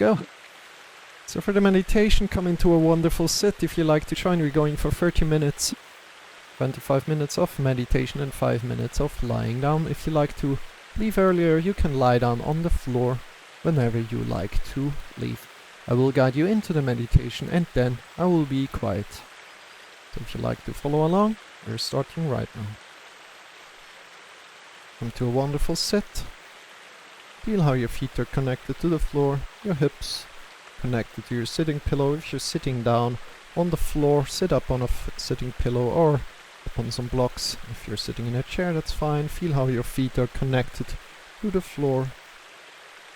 Go. So for the meditation, come into a wonderful sit. If you like to join, we're going for 30 minutes. 25 minutes of meditation and 5 minutes of lying down. If you like to leave earlier, you can lie down on the floor whenever you like to leave. I will guide you into the meditation and then I will be quiet. So if you like to follow along, we're starting right now. Come to a wonderful sit. Feel how your feet are connected to the floor, your hips connected to your sitting pillow. If you're sitting down on the floor, sit up on a sitting pillow or upon some blocks. If you're sitting in a chair, that's fine. Feel how your feet are connected to the floor.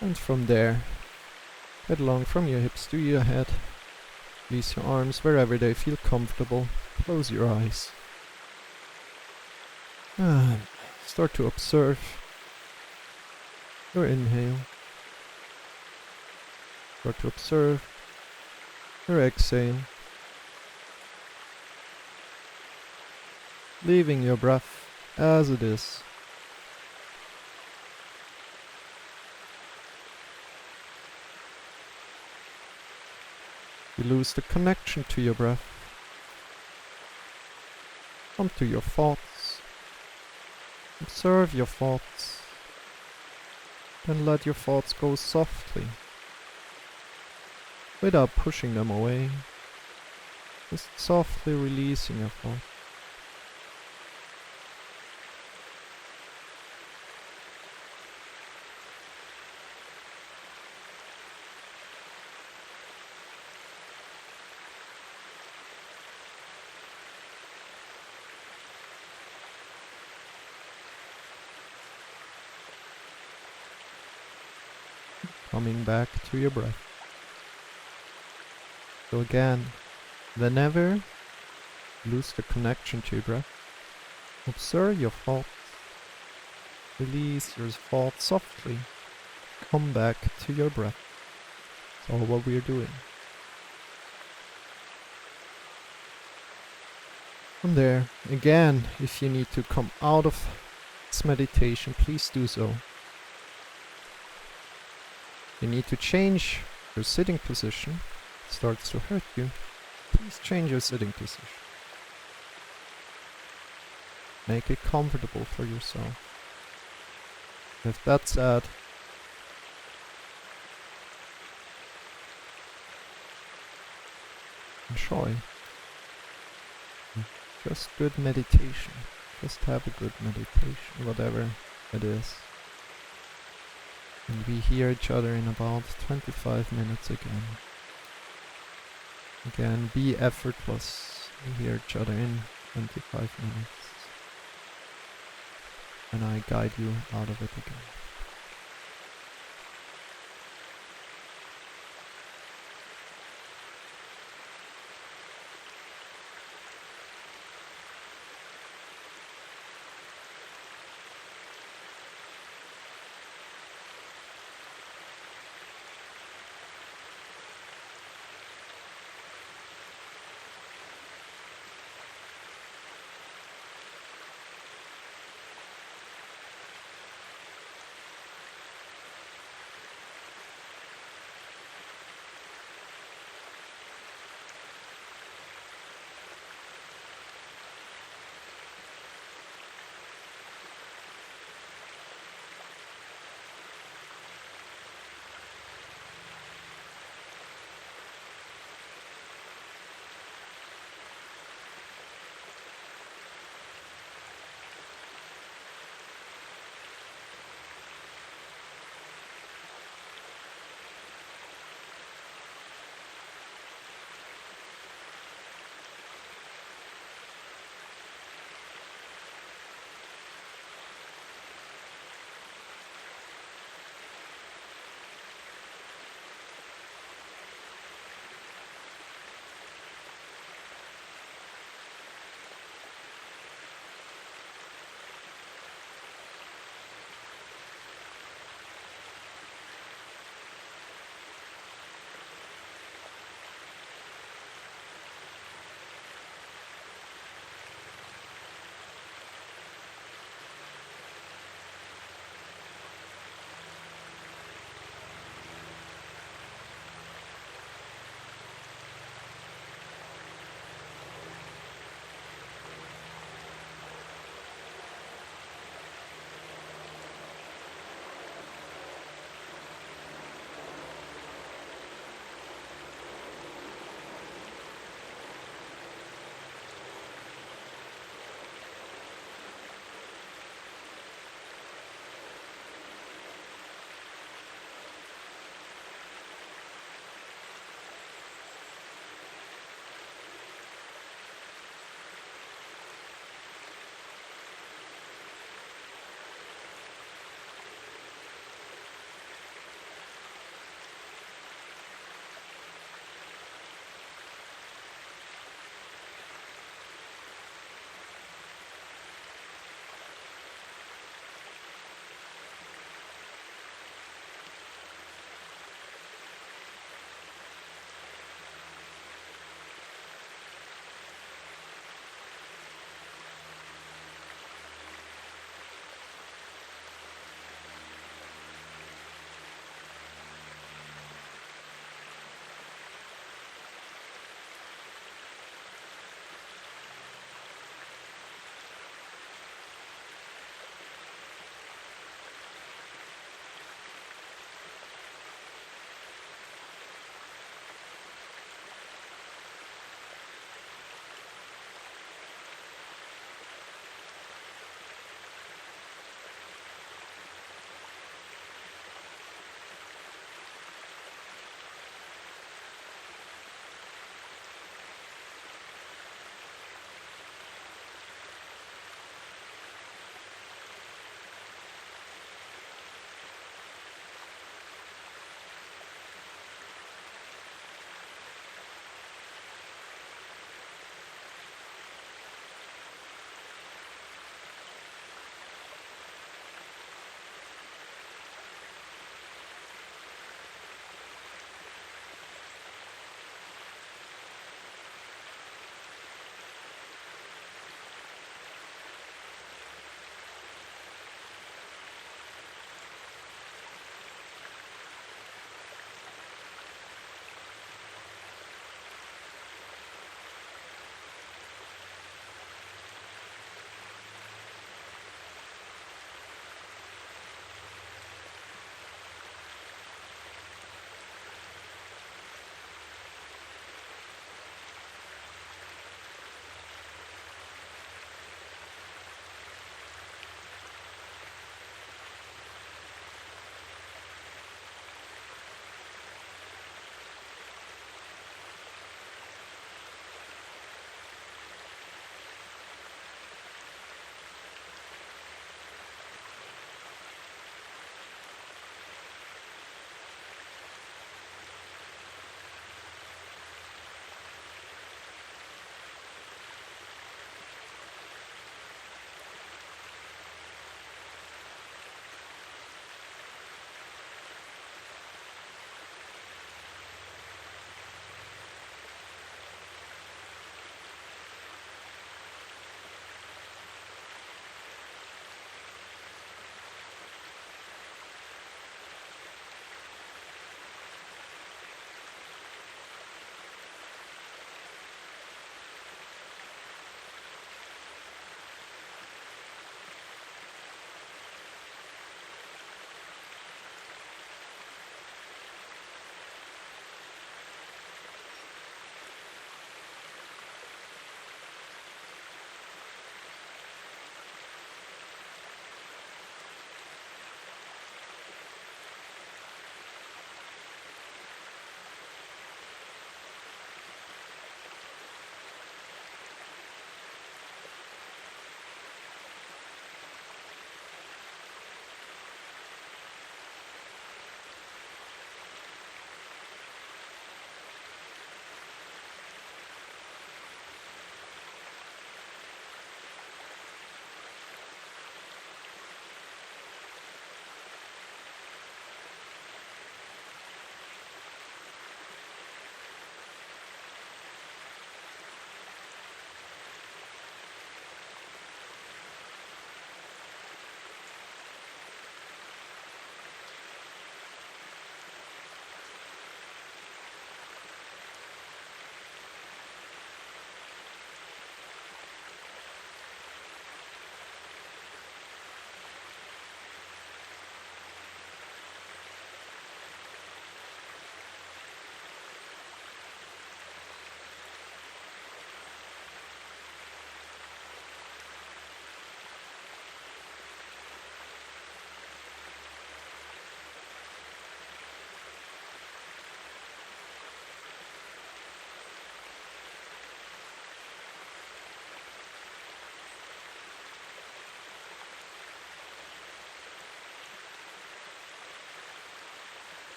And from there, head along from your hips to your head. Release your arms wherever they feel comfortable. Close your eyes. And start to observe your inhale. Start to observe your exhale. Leaving your breath as it is. You lose the connection to your breath. Come to your thoughts. Observe your thoughts. Then let your thoughts go softly, without pushing them away. Just softly releasing your thoughts. Coming back to your breath. So again, whenever you lose the connection to your breath, observe your thoughts. Release your thoughts softly. Come back to your breath. That's all what we're doing. From there, again, if you need to come out of this meditation, please do so. You need to change your sitting position. It starts to hurt you. Please change your sitting position. Make it comfortable for yourself. With that said, enjoy. Just good meditation. Just have a good meditation, whatever it is. And we hear each other in about 25 minutes again. Again, be effortless. We hear each other in 25 minutes. And I guide you out of it again.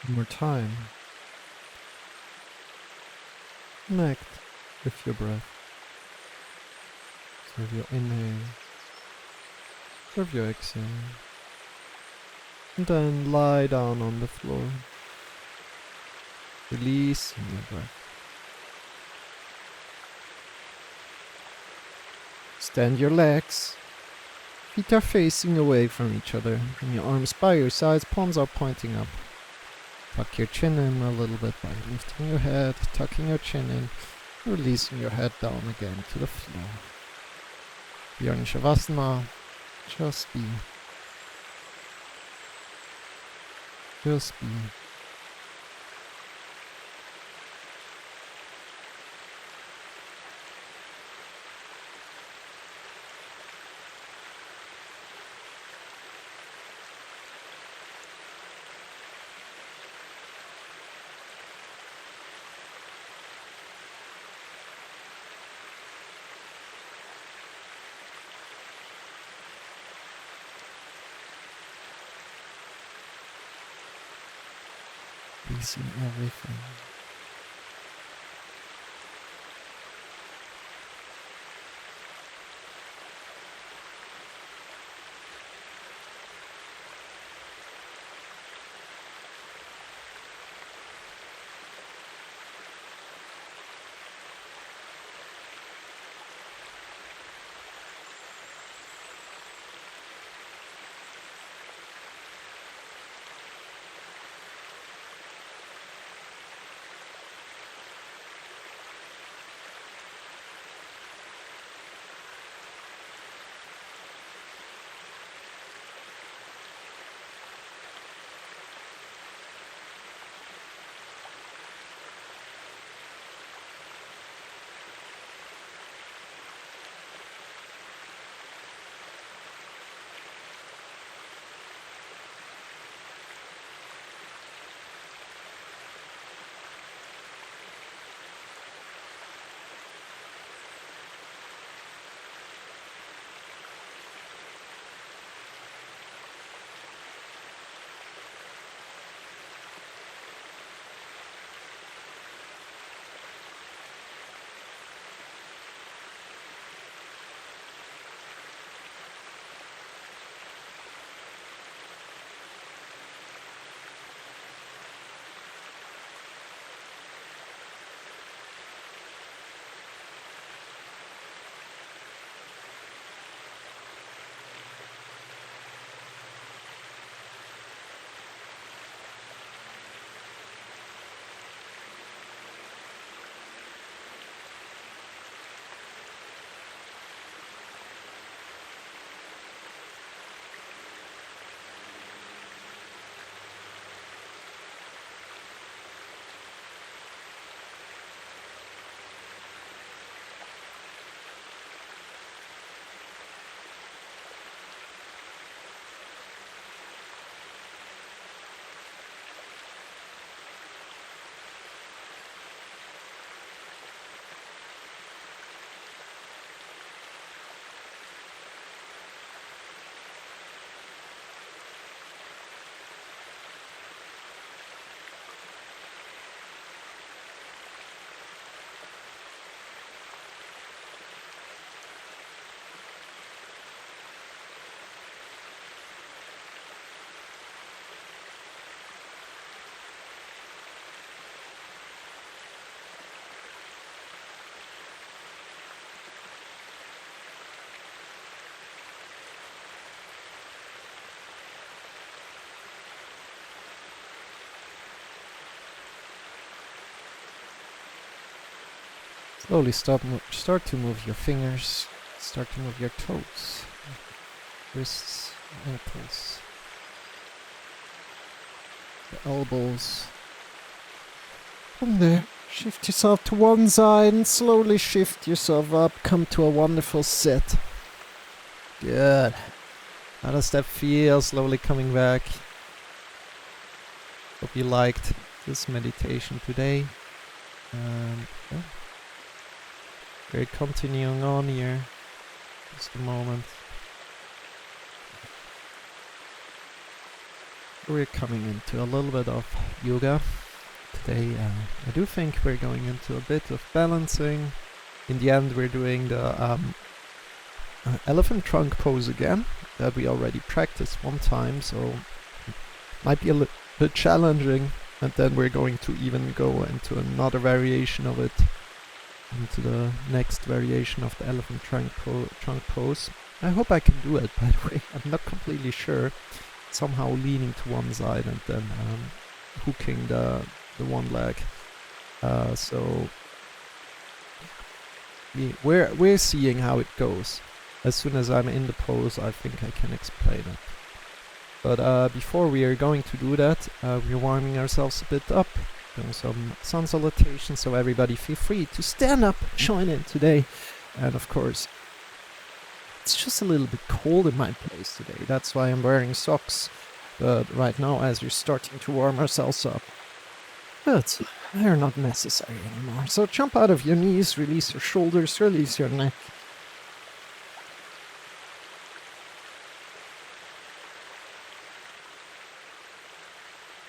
One more time. Connect with your breath. Observe your inhale. Observe your exhale. And then lie down on the floor. Releasing your breath. Stand your legs. Feet are facing away from each other. Bring your arms by your sides, palms are pointing up. Tuck your chin in a little bit by lifting your head, tucking your chin in, releasing your head down again to the floor. You're in Shavasana. Just be. Just be. Releasing everything. Slowly start to move your fingers, start to move your toes, wrists, ankles, the elbows. From there, shift yourself to one side and slowly shift yourself up. Come to a wonderful sit. Good. How does that feel? Slowly coming back. Hope you liked this meditation today. And yeah. We're continuing on here. Just a moment. we're coming into a little bit of yoga. Today I do think we're going into a bit of balancing. In the end we're doing the elephant trunk pose again, that we already practiced one time, so might be a bit challenging, and then we're going to even go into another variation of it, into the next variation of the elephant trunk pose. I hope I can do it, by the way. I'm not completely sure. Somehow leaning to one side and then hooking the one leg. So we're seeing how it goes. As soon as I'm in the pose, I think I can explain it. But before we are going to do that, we're warming ourselves a bit up, doing some sun salutations, so everybody feel free to stand up, join in today. And of course, it's just a little bit cold in my place today, that's why I'm wearing socks. But right now, as we're starting to warm ourselves up, but they're not necessary anymore. So jump out of your knees, release your shoulders, release your neck.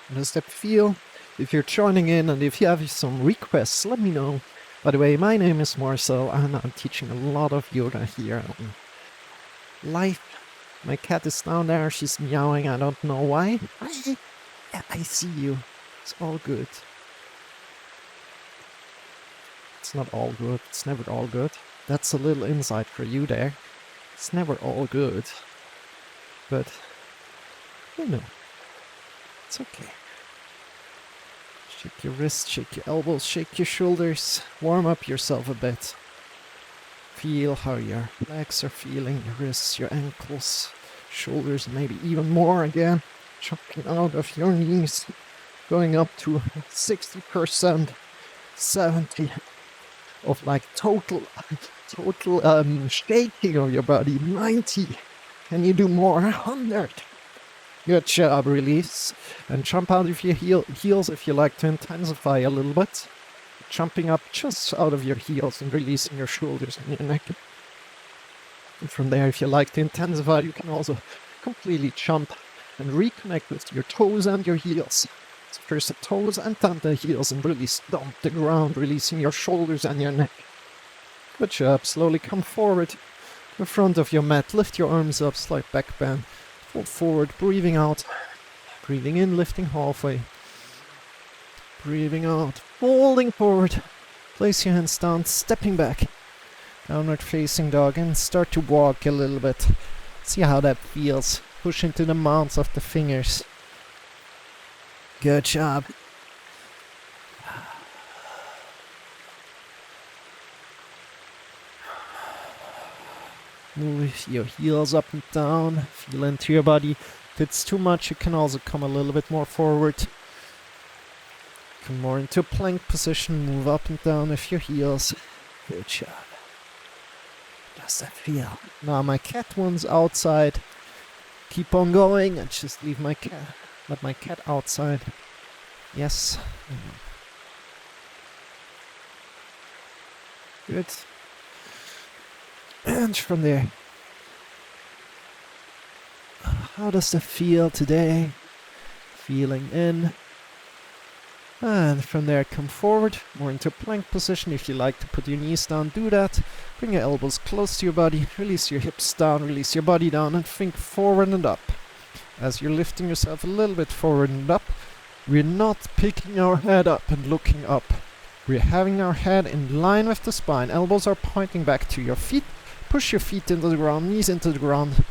How does that feel? If you're joining in and if you have some requests, let me know. By the way, my name is Marcel and I'm teaching a lot of yoga here live. My cat is down there, she's meowing, I don't know why. I see you. It's all good. It's not all good, it's never all good. That's a little insight for you there. It's never all good. But, you know, it's okay. Shake your wrists, shake your elbows, shake your shoulders. Warm up yourself a bit. Feel how your legs are feeling, your wrists, your ankles, shoulders, maybe even more again. Jumping out of your knees, going up to 60%, 70% of like total shaking of your body. 90. Can you do more? 100. Good job, release. And jump out of your heels if you like to intensify a little bit. Jumping up just out of your heels and releasing your shoulders and your neck. And from there, if you like to intensify, you can also completely jump and reconnect with your toes and your heels. So first the toes and then the heels and really stomp the ground, releasing your shoulders and your neck. Good job. Slowly come forward to the front of your mat. Lift your arms up, slight back bend. Fold forward, breathing out. Breathing in, lifting halfway. Breathing out, folding forward. Place your hands down, stepping back. Downward facing dog and start to walk a little bit. See how that feels. Push into the mounts of the fingers. Good job. Move your heels up and down. Feel into your body. If it's too much, you can also come a little bit more forward. Come more into a plank position. Move up and down with your heels. Good job. How does that feel? Now my cat one's outside. Keep on going and just leave my cat. Let my cat outside. Yes. Good. And from there, how does that feel today? Feeling in. And from there, come forward, more into plank position. If you like to put your knees down, do that. Bring your elbows close to your body. Release your hips down, release your body down, and think forward and up. As you're lifting yourself a little bit forward and up, we're not picking our head up and looking up. We're having our head in line with the spine. Elbows are pointing back to your feet. Push your feet into the ground, knees into the ground.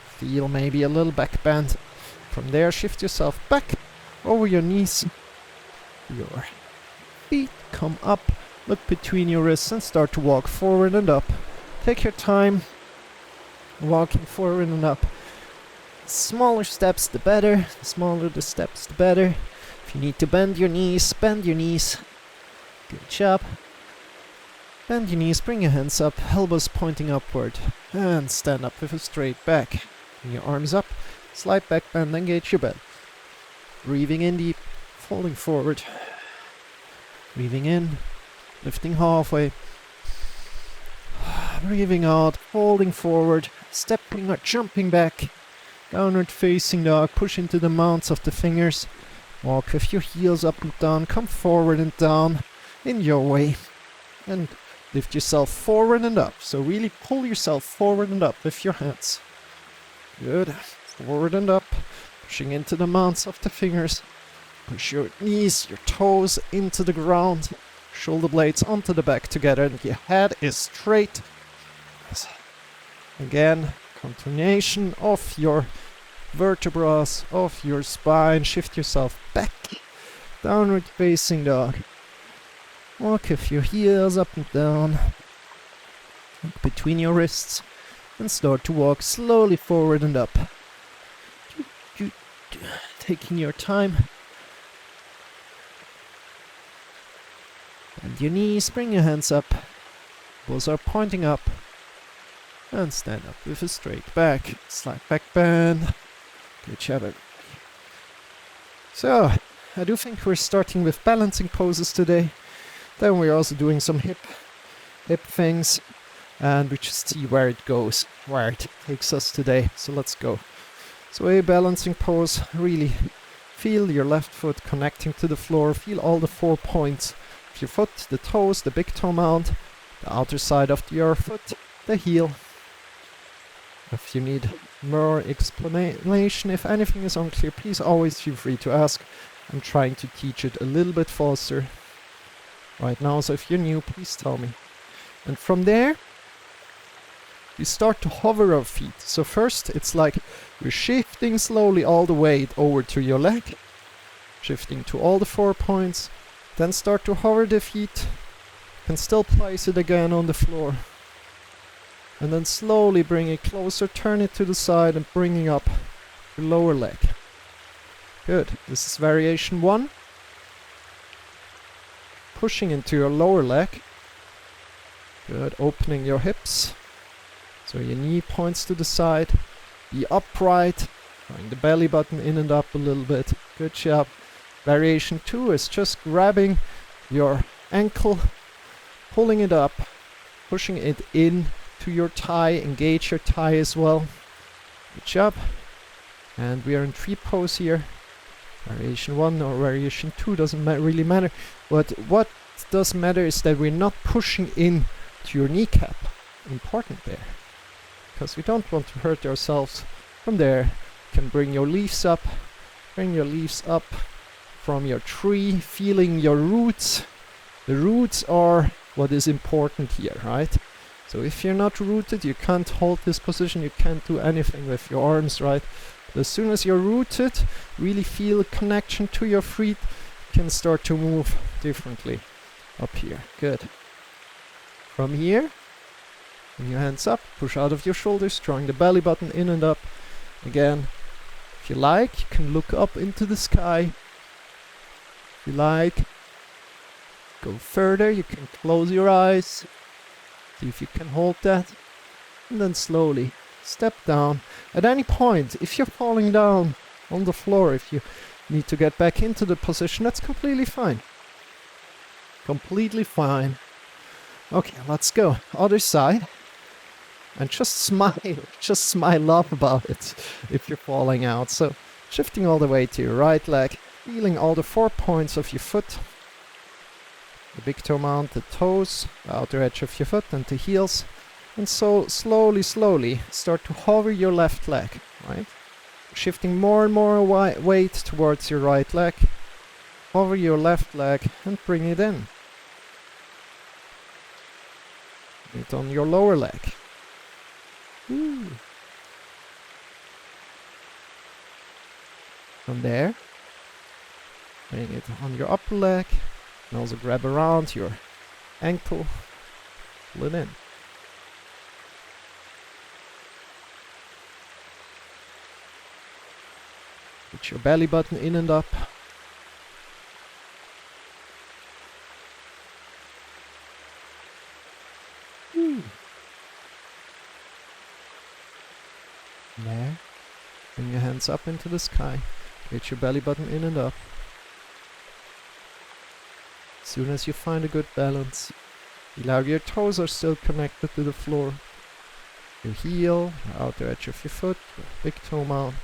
Feel maybe a little back bend. From there, shift yourself back over your knees. Your feet come up, look between your wrists and start to walk forward and up. Take your time, walking forward and up. Smaller steps the better, the smaller the steps the better. If you need to bend your knees, bend your knees. Good job. Bend your knees, bring your hands up, elbows pointing upward. And stand up with a straight back. Bring your arms up, slight back bend, engage your belly. Breathing in deep, folding forward. Breathing in, lifting halfway. Breathing out, folding forward, stepping or jumping back. Downward facing dog, push into the mounts of the fingers. Walk with your heels up and down, come forward and down in your way. And lift yourself forward and up. So really pull yourself forward and up with your hands. Good. Forward and up. Pushing into the mounts of the fingers. Push your knees, your toes into the ground. Shoulder blades onto the back together and your head is straight. Again, continuation of your vertebrae, of your spine. Shift yourself back. Downward facing dog. Walk with your heels up and down. Look between your wrists. And start to walk slowly forward and up. Taking your time. Bend your knees, bring your hands up. Elbows are pointing up. And stand up with a straight back. Slight back bend. Good job. So, I do think we're starting with balancing poses today. Then we're also doing some hip things. And we just see where it goes, where it takes us today. So let's go. So a balancing pose, really feel your left foot connecting to the floor. Feel all the 4 points of your foot, the toes, the big toe mount, the outer side of your foot, the heel. If you need more explanation, if anything is unclear, please always feel free to ask. I'm trying to teach it a little bit faster right now, so if you're new, please tell me. And from there, you start to hover our feet. So first, it's like we're shifting slowly all the way over to your leg, shifting to all the 4 points, then start to hover the feet, and still place it again on the floor. And then slowly bring it closer, turn it to the side and bringing up your lower leg. Good. This is variation 1. Pushing into your lower leg. Good. Opening your hips. So your knee points to the side. Be upright. Drawing the belly button in and up a little bit. Good job. Variation 2 is just grabbing your ankle, pulling it up, pushing it in to your thigh, engage your thigh as well. Good job. And we are in tree pose here. Variation 1 or variation 2 doesn't really matter. But what does matter is that we're not pushing in to your kneecap. Important there. Because we don't want to hurt ourselves. From there, you can bring your leaves up. Bring your leaves up from your tree, feeling your roots. The roots are what is important here, right? So if you're not rooted, you can't hold this position, you can't do anything with your arms, right? But as soon as you're rooted, really feel a connection to your feet, you can start to move differently up here. Good. From here, bring your hands up, push out of your shoulders, drawing the belly button in and up. Again, if you like, you can look up into the sky. If you like, go further, you can close your eyes. See if you can hold that. And then slowly step down. At any point, if you're falling down on the floor, if you need to get back into the position, that's completely fine. Completely fine. Okay, let's go. Other side. And just smile up about it if you're falling out. So shifting all the way to your right leg, feeling all the 4 points of your foot. The big toe mount, the toes, the outer edge of your foot and the heels. And so slowly start to hover your left leg, right? Shifting more and more weight towards your right leg. Hover your left leg and bring it in. Bring it on your lower leg. Ooh. From there, bring it on your upper leg. And also grab around your ankle, pull it in. Put your belly button in and up. There. Bring your hands up into the sky. Get your belly button in and up. As soon as you find a good balance, feel how your toes are still connected to the floor. your heel, outer edge of your foot, big toe mount.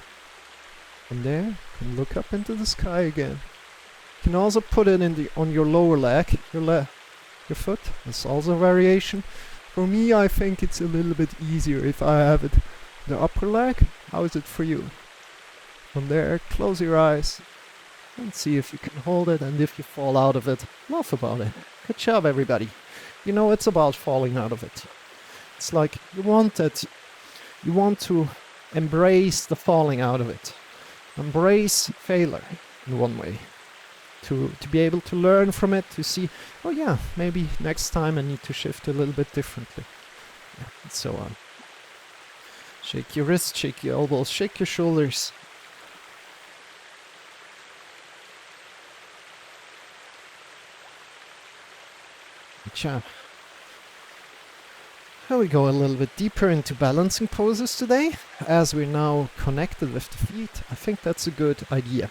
From there, you can look up into the sky again. You can also put it on your lower leg, your foot. That's also a variation. For me, I think it's a little bit easier if I have it the upper leg. How is it for you? From there, close your eyes and see if you can hold it, and if you fall out of it, laugh about it. Good job, everybody. You know, it's about falling out of it. It's like you want to embrace the falling out of it. Embrace failure in one way. To be able to learn from it, to see, oh yeah, maybe next time I need to shift a little bit differently. Yeah, and so on. Shake your wrists, shake your elbows, shake your shoulders. Good job. Here we go a little bit deeper into balancing poses today. As we're now connected with the feet, I think that's a good idea.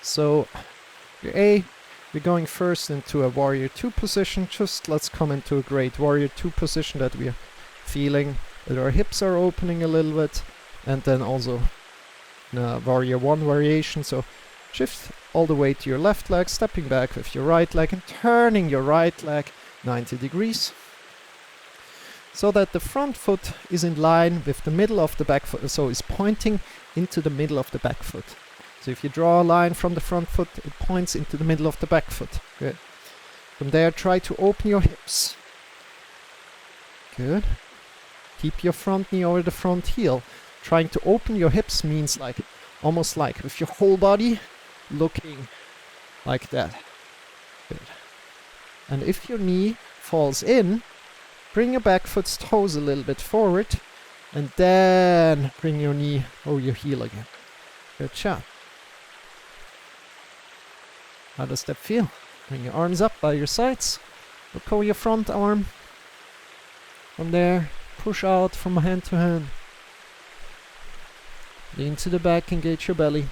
So, we're going first into a warrior 2 position. Just let's come into a great warrior 2 position that we are feeling that our hips are opening a little bit, and then also in a warrior 1 variation. So shift all the way to your left leg, stepping back with your right leg and turning your right leg 90 degrees so that the front foot is in line with the middle of the back foot, so it's pointing into the middle of the back foot. So if you draw a line from the front foot, it points into the middle of the back foot. Good. From there, try to open your hips. Good. Keep your front knee over the front heel. Trying to open your hips means like, almost like with your whole body looking like that. Good. And if your knee falls in, bring your back foot's toes a little bit forward, and then bring your knee over your heel again. Good job. How does that feel? Bring your arms up by your sides. Look over your front arm. From there, push out from hand to hand. Lean to the back, engage your belly.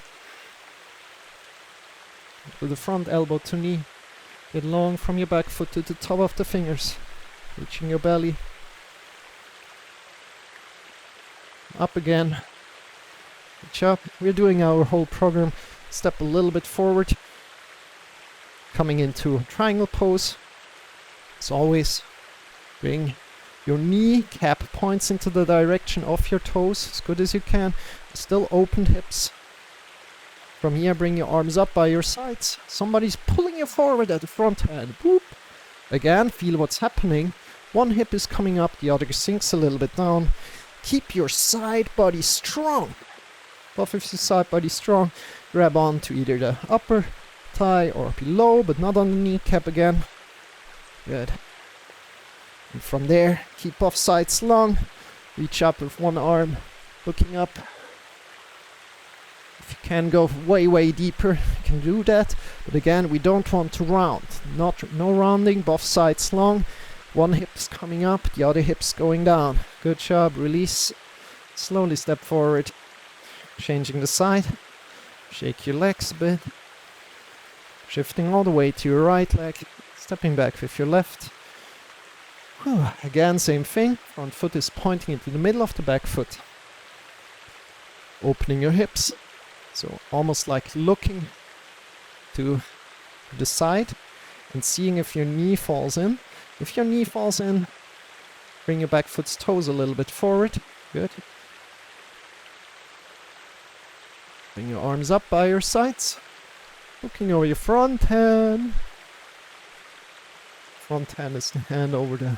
With the front elbow to knee. Get long from your back foot to the top of the fingers. Reaching your belly. Up again. Good job. We're doing our whole program. Step a little bit forward. Coming into a triangle pose. As always, bring your knee cap points into the direction of your toes as good as you can. Still open hips. From here, bring your arms up by your sides. Somebody's pulling you forward at the front hand. Boop. Again, feel what's happening. One hip is coming up, the other sinks a little bit down. Keep your side body strong. Both of your side body strong. Grab on to either the upper thigh or below, but not on the kneecap again. Good. And from there, keep both sides long. Reach up with one arm, looking up. If you can go way deeper, you can do that. But again, we don't want to round. No rounding, both sides long. One hip's coming up, the other hip's going down. Good job, release. Slowly step forward. Changing the side. Shake your legs a bit. Shifting all the way to your right leg. Stepping back with your left. Again, same thing. Front foot is pointing into the middle of the back foot. Opening your hips. So almost like looking to the side and seeing if your knee falls in. If your knee falls in, bring your back foot's toes a little bit forward. Good. Bring your arms up by your sides. Looking over your front hand. Front hand is the hand over the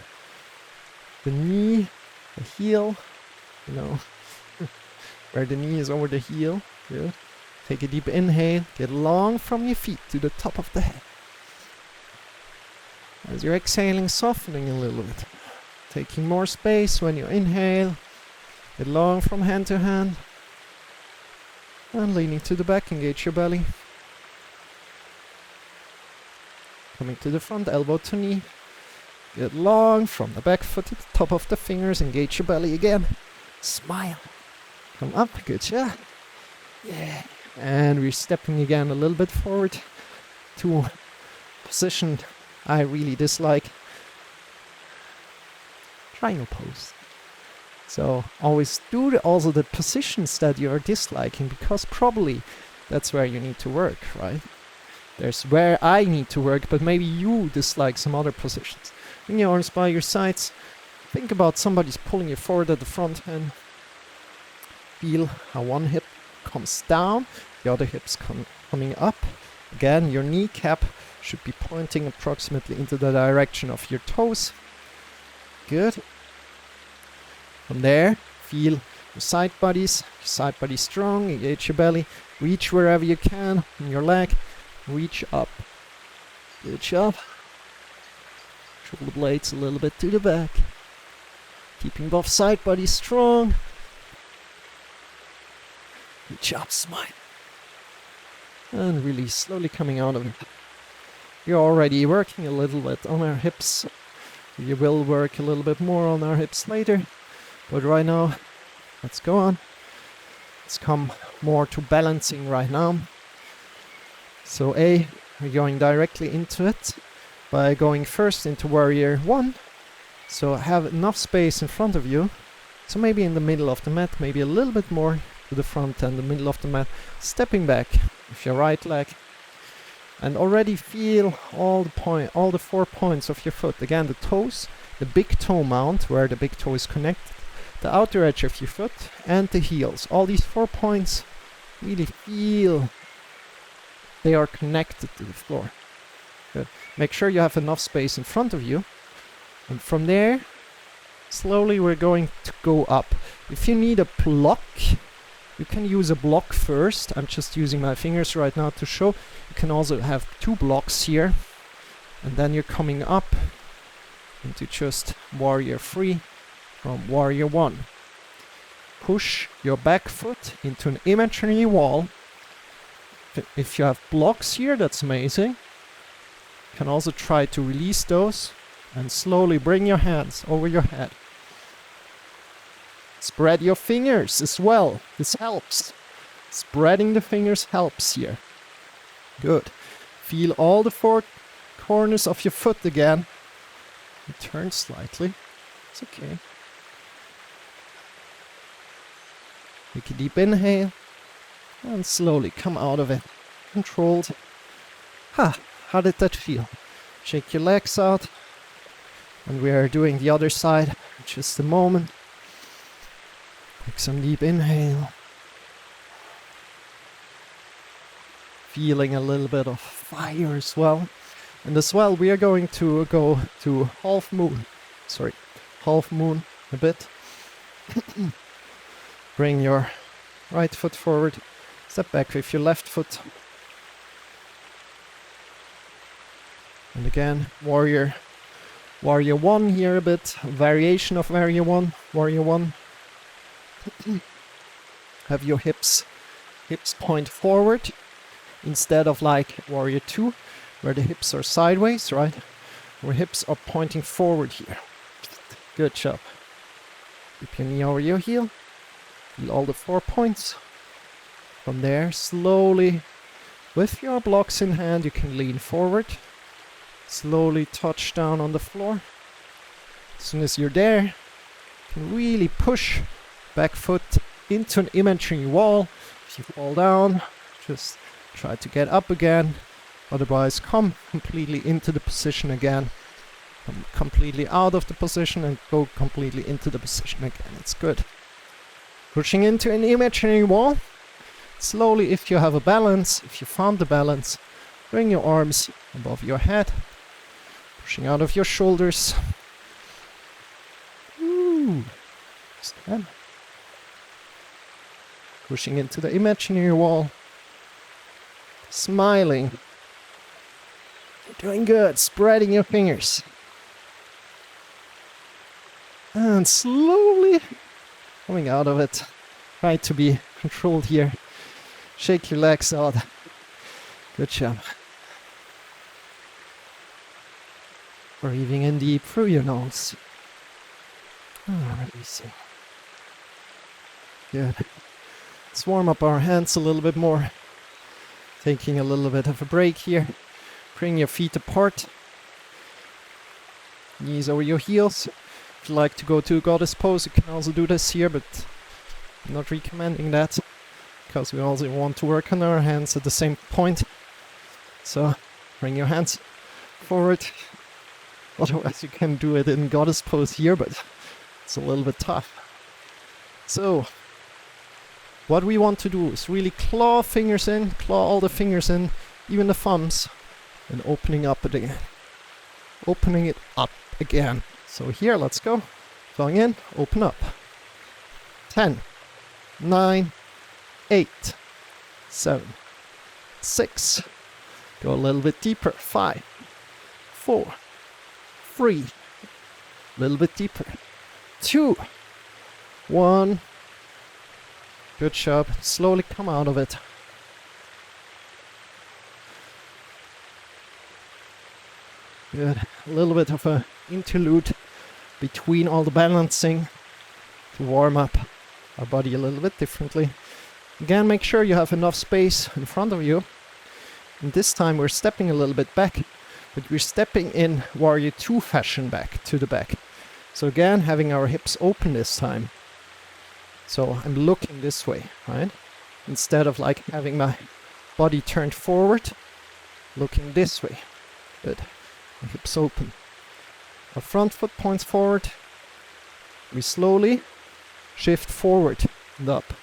knee, the heel, you know, where the knee is over the heel. Good. Take a deep inhale, get long from your feet to the top of the head. As you're exhaling, softening a little bit. Taking more space when you inhale. Get long from hand to hand. And leaning to the back, engage your belly. Coming to the front, elbow to knee. Get long from the back foot to the top of the fingers, engage your belly again. Smile. Come up, good job. Yeah. And we're stepping again a little bit forward to a position I really dislike. Triangle pose. So always do also the positions that you are disliking, because probably that's where you need to work, right? There's where I need to work, but maybe you dislike some other positions. Bring your arms by your sides. Think about somebody's pulling you forward at the front and feel how one hip comes down, the other hip's coming up. Again, your kneecap should be pointing approximately into the direction of your toes. Good. From there, feel your side bodies strong, engage your belly, reach wherever you can in your leg, reach up. Good job. Shoulder blades a little bit to the back. Keeping both side bodies strong. Good job, smile. And release, slowly coming out of it. We're already working a little bit on our hips. We will work a little bit more on our hips later. But right now, let's go on. Let's come more to balancing right now. So we're going directly into it by going first into warrior 1. So have enough space in front of you. So maybe in the middle of the mat, maybe a little bit more to the front and the middle of the mat. Stepping back with your right leg. And already feel all the 4 points of your foot. Again, the toes, the big toe mount where the big toe is connected, the outer edge of your foot, and the heels. All these 4 points, really feel they are connected to the floor. Good. Make sure you have enough space in front of you. And from there, slowly we're going to go up. If you need a block, you can use a block first. I'm just using my fingers right now to show. You can also have 2 blocks here. And then you're coming up into just warrior 3 from warrior 1. Push your back foot into an imaginary wall. If you have blocks here, that's amazing. You can also try to release those and slowly bring your hands over your head. Spread your fingers as well. This helps. Spreading the fingers helps here. Good. Feel all the 4 corners of your foot again. Turn slightly. It's okay. Take a deep inhale. And slowly come out of it. Controlled. How did that feel? Shake your legs out. And we are doing the other side in just a moment. Take some deep inhale. Feeling a little bit of fire as well. And as well, we are going to go to half moon a bit. Bring your right foot forward. Step back with your left foot. And again, warrior 1 here a bit. Variation of warrior 1. Warrior 1. Have your hips point forward instead of like warrior 2, where the hips are sideways, right? Where hips are pointing forward here. Good job. Keep your knee over your heel. Feel all the 4 points. From there, slowly, with your blocks in hand, you can lean forward. Slowly touch down on the floor. As soon as you're there, you can really push back foot into an imaginary wall. If you fall down, just try to get up again. Otherwise, come completely into the position again. Come completely out of the position and go completely into the position again. It's good. Pushing into an imaginary wall. Slowly, if you have a balance, if you found the balance, bring your arms above your head. Pushing out of your shoulders. Stand. Pushing into the imaginary wall. Smiling. You're doing good. Spreading your fingers. And slowly coming out of it. Try to be controlled here. Shake your legs out. Good job. Breathing in deep through your nose. Releasing. Good. Let's warm up our hands a little bit more. Taking a little bit of a break here. Bring your feet apart. Knees over your heels. If you like to go to a goddess pose, you can also do this here, but I'm not recommending that, because we also want to work on our hands at the same point. So bring your hands forward. Otherwise you can do it in goddess pose here, but it's a little bit tough. So what we want to do is really claw fingers in, claw all the fingers in, even the thumbs, and opening up it again. Opening it up again. So here, let's go. Clawing in, open up. 10, 9, 8, 7, 6. Go a little bit deeper. 5, 4, 3. A little bit deeper. 2, 1. Good job. Slowly come out of it. Good. A little bit of a interlude between all the balancing to warm up our body a little bit differently. Again, make sure you have enough space in front of you. And this time we're stepping a little bit back, but we're stepping in Warrior 2 fashion back to the back. So again, having our hips open this time. So I'm looking this way, right? Instead of like having my body turned forward, looking this way. Good. My hips open. Our front foot points forward. We slowly shift forward and up.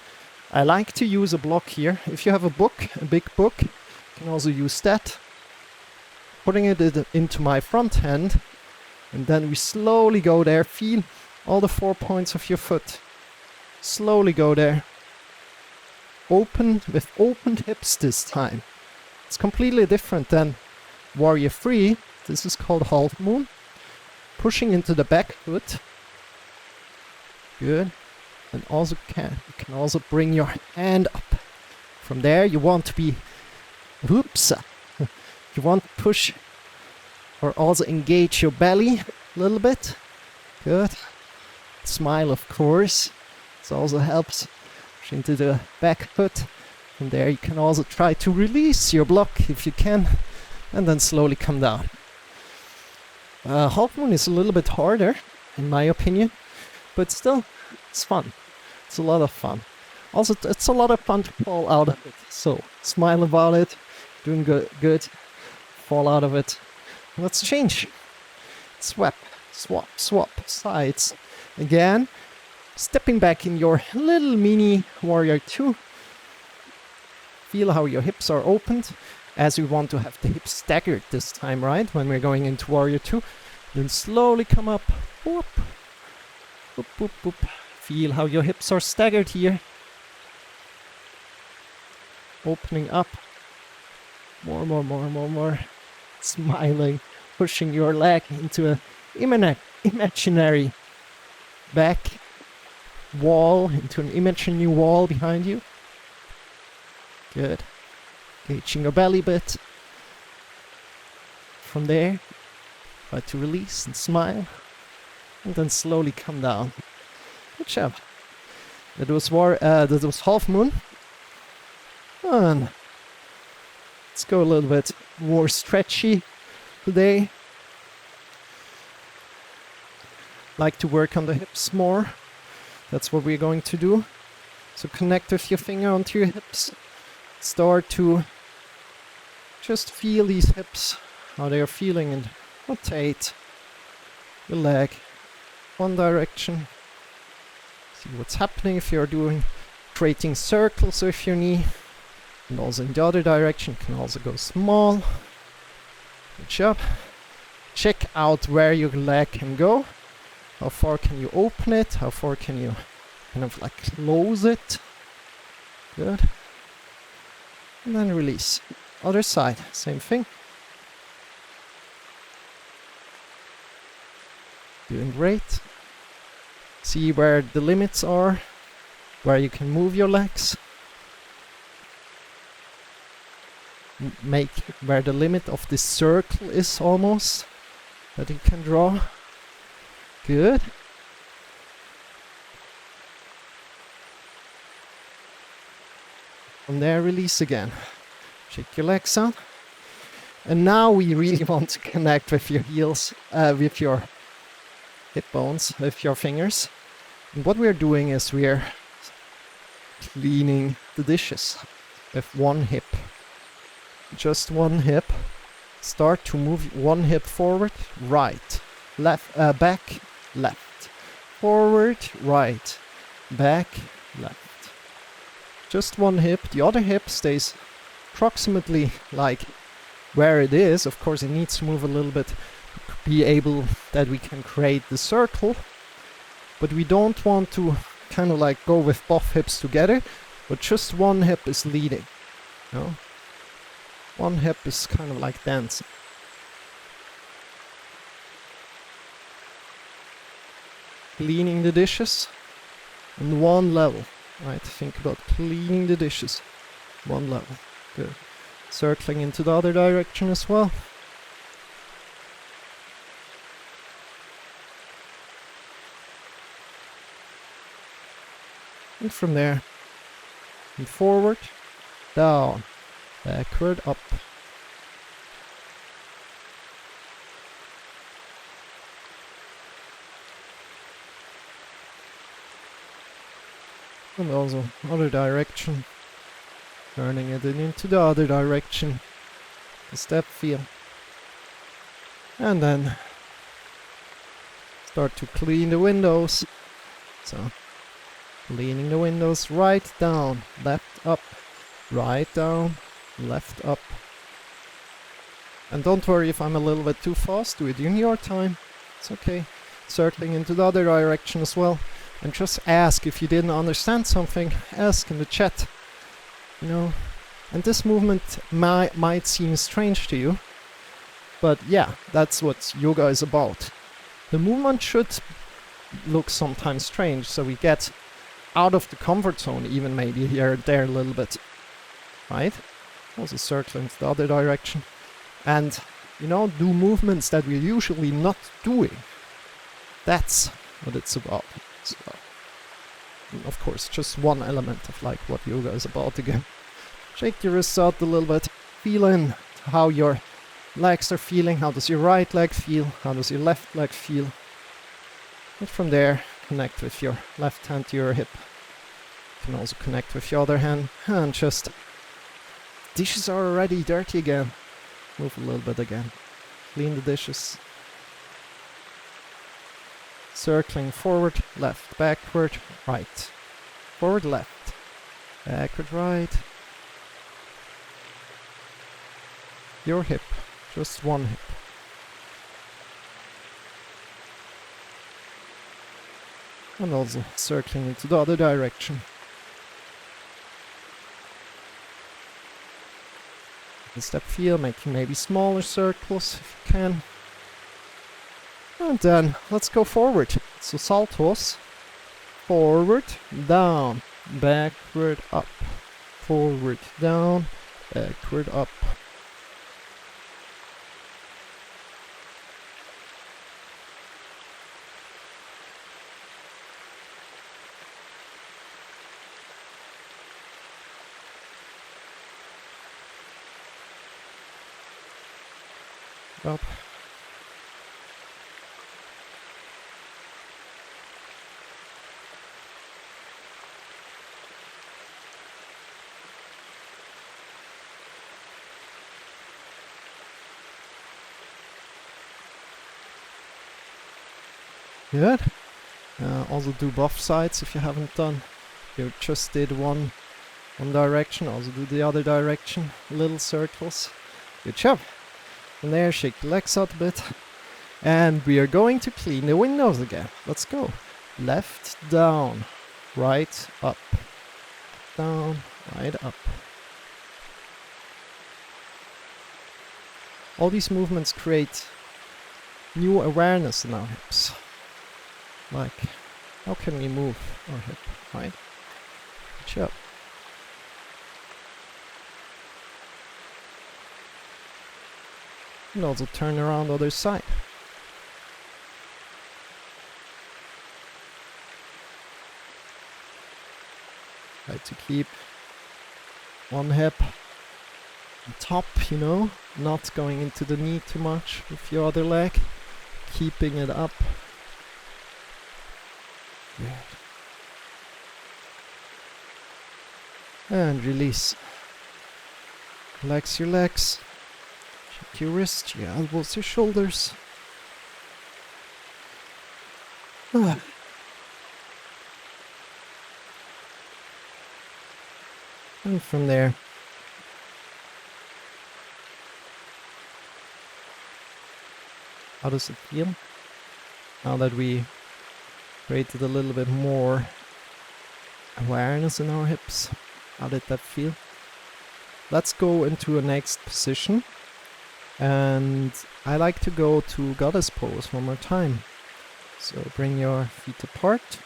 I like to use a block here. If you have a book, a big book, you can also use that. Putting it into my front hand, and then we slowly go there. Feel all the 4 points of your foot. Slowly go there. Open with opened hips this time. It's completely different than Warrior 3. This is called half moon. Pushing into the back foot. Good. And also you can also bring your hand up. From there you want to be whoops. You want to push or also engage your belly a little bit. Good. Smile, of course. This also helps. Push into the back foot. From there you can also try to release your block if you can, and then slowly come down. Half moon is a little bit harder, in my opinion, but still, it's fun. It's a lot of fun. Also, it's a lot of fun to fall out of it. So, smile about it, doing good, fall out of it. Let's change. Swap, sides. Again, stepping back in your little mini Warrior 2. Feel how your hips are opened, as we want to have the hips staggered this time, right? When we're going into Warrior 2. Then slowly come up. Whoop. Whoop, whoop, whoop. Feel how your hips are staggered here. Opening up. More. Smiling. Pushing your leg into an imaginary back wall, into an imaginary wall behind you. Good. Engaging your belly bit. From there, try to release and smile. And then slowly come down. Good job. That was half moon. And let's go a little bit more stretchy today. Like to work on the hips more. That's what we're going to do. So connect with your finger onto your hips. Start to just feel these hips, how they are feeling, and rotate your leg one direction. See what's happening if you're creating circles with your knee. And also in the other direction, can also go small. Good job. Check out where your leg can go. How far can you open it? How far can you kind of like close it? Good. And then release. Other side, same thing. Doing great. See where the limits are, where you can move your legs. Make where the limit of this circle is almost, that you can draw. Good. From there, release again. Shake your legs out. And now we really want to connect with your heels, with your hip bones with your fingers. And what we're doing is we're cleaning the dishes with one hip. Just one hip. Start to move one hip forward, right, left, back, left, forward, right, back, left. Just one hip. The other hip stays approximately like where it is. Of course, it needs to move a little bit to be able that we can create the circle. But we don't want to kind of like go with both hips together, but just one hip is leading. You know? One hip is kind of like dancing. Cleaning the dishes on one level. Right, think about cleaning the dishes. One level. Good. Circling into the other direction as well. And from there, and forward, down, backward, up. And also other direction, turning it into the other direction, the step feel. And then start to clean the windows. So, cleaning the windows, right down, left up, right down, left up. And don't worry if I'm a little bit too fast, do it in your time. It's okay. Circling into the other direction as well. And just ask if you didn't understand something, ask in the chat. You know, and this movement might seem strange to you, but yeah, that's what yoga is about. The movement should look sometimes strange, so we get out of the comfort zone, even maybe here and there a little bit, right? Also circle into the other direction. And, you know, do movements that we're usually not doing. That's what it's about. So, of course, just one element of like what yoga is about again. Shake your wrists out a little bit. Feel in how your legs are feeling. How does your right leg feel? How does your left leg feel? And from there, connect with your left hand to your hip. You can also connect with your other hand. And just, dishes are already dirty again. Move a little bit again. Clean the dishes. Circling forward, left, backward, right. Forward, left. Backward, right. Your hip. Just one hip. And also circling into the other direction. The step feel, making maybe smaller circles if you can. And then let's go forward. So saltos. Forward, down, backward, up. Forward, down, backward, up. Up. Good. Also do both sides if you haven't done. You just did one direction, also do the other direction. Little circles. Good job. And there, shake the legs out a bit. And we are going to clean the windows again. Let's go. Left, down, right, up. Down, right, up. All these movements create new awareness in our hips. Like, how can we move our hip, right? Good job. And also turn around the other side. Try to keep one hip on top, you know, not going into the knee too much with your other leg, keeping it up. Good. And release. Relax your legs. Check your wrists, your elbows, your shoulders. And from there, how does it feel? Now that we created a little bit more awareness in our hips, how did that feel? Let's go into a next position. And I like to go to goddess pose one more time. So bring your feet apart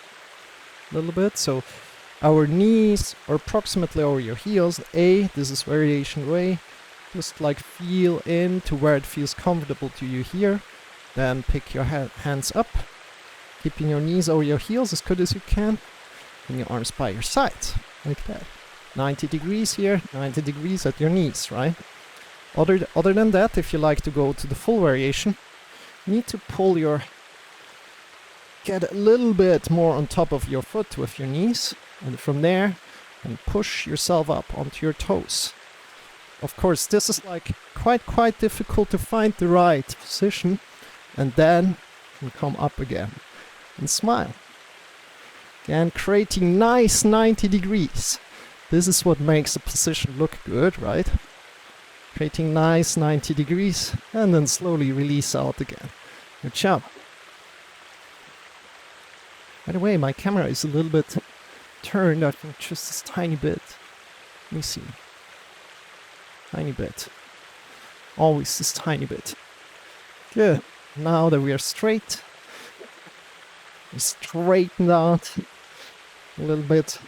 a little bit. So our knees are approximately over your heels. This is variation way. Just like feel into where it feels comfortable to you here. Then pick your hands up. Keeping your knees over your heels as good as you can. And your arms by your sides. Like that. 90 degrees here, 90 degrees at your knees, right? Other than that, if you like to go to the full variation, you need to get a little bit more on top of your foot with your knees, and from there, and push yourself up onto your toes. Of course, this is like quite difficult to find the right position, and then you come up again, and smile. Again, creating nice 90 degrees. This is what makes the position look good, right? Creating nice 90 degrees and then slowly release out again. Good job. By the way, my camera is a little bit turned, I think just this tiny bit. Let me see. Tiny bit. Always this tiny bit. Good. Now that we are straight, we straighten out a little bit.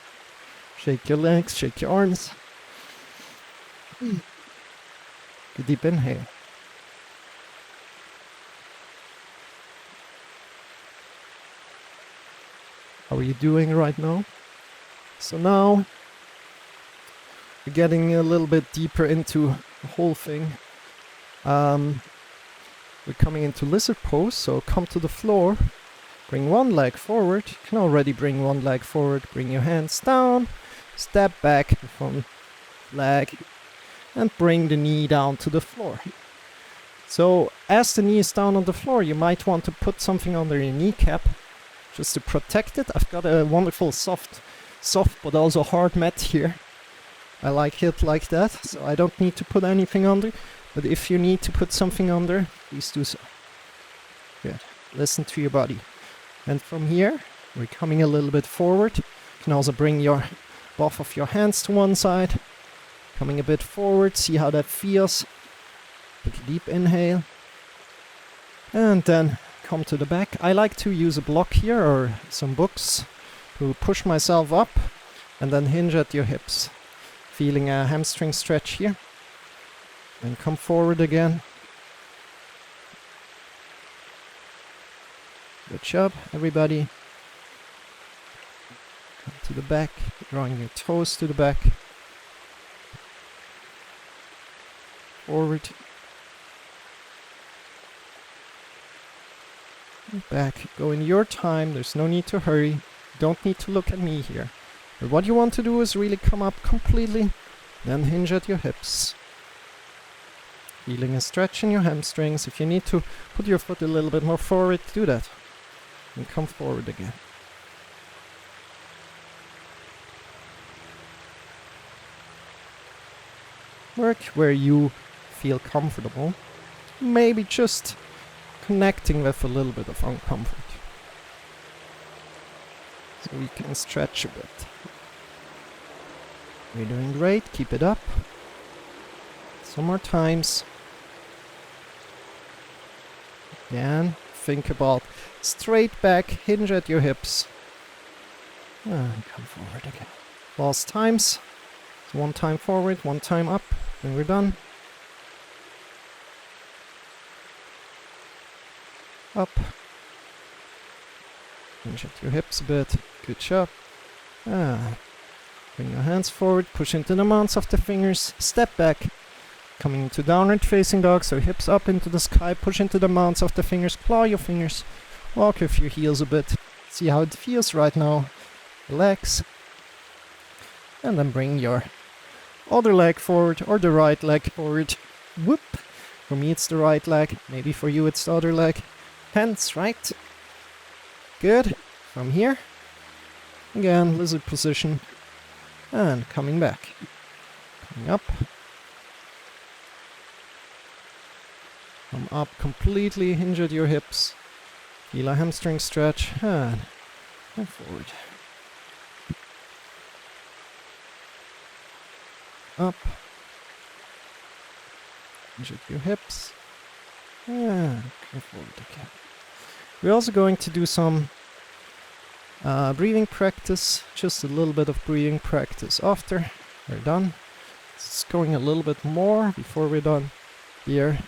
Shake your legs, shake your arms. Good deep inhale. How are you doing right now? So now, we're getting a little bit deeper into the whole thing. We're coming into lizard pose, so come to the floor. Bring one leg forward. You can already bring one leg forward. Bring your hands down. Step back from leg and bring the knee down to the floor. So as the knee is down on the floor, you might want to put something under your kneecap just to protect it. I've got a wonderful soft but also hard mat here. I like it like that, so I don't need to put anything under. But if you need to put something under, please do so. Good. Listen to your body. And from here, we're coming a little bit forward. You can also bring both of your hands to one side. Coming a bit forward, see how that feels. Take a deep inhale. And then come to the back. I like to use a block here or some books to push myself up and then hinge at your hips. Feeling a hamstring stretch here. And come forward again. Good job, everybody. Come to the back, drawing your toes to the back. Forward. And back. Go in your time, there's no need to hurry. Don't need to look at me here. But what you want to do is really come up completely, then hinge at your hips. Feeling a stretch in your hamstrings. If you need to put your foot a little bit more forward, do that. And come forward again. Work where you feel comfortable. Maybe just connecting with a little bit of uncomfort. So we can stretch a bit. You're doing great, keep it up. Some more times. Again, think about straight back, hinge at your hips. And come forward again. Last times. So one time forward, one time up, then we're done. Up. Hinge at your hips a bit. Good job. Bring your hands forward, push into the mounts of the fingers, step back. Coming into downward facing dog, so hips up into the sky, push into the mounts of the fingers, claw your fingers, walk with your heels a bit, See how it feels right now. Relax. And then bring your other leg forward or the right leg forward. Whoop. For me it's the right leg. Maybe for you it's the other leg. Hands right. Good. From here. Again, lizard position. And coming back. Coming up. Come up completely. Hinge at your hips. Feel a hamstring stretch. And forward. Up. Hinge at your hips. And come forward again. We're also going to do some breathing practice. Just a little bit of breathing practice after we're done. It's going a little bit more before we're done. Here.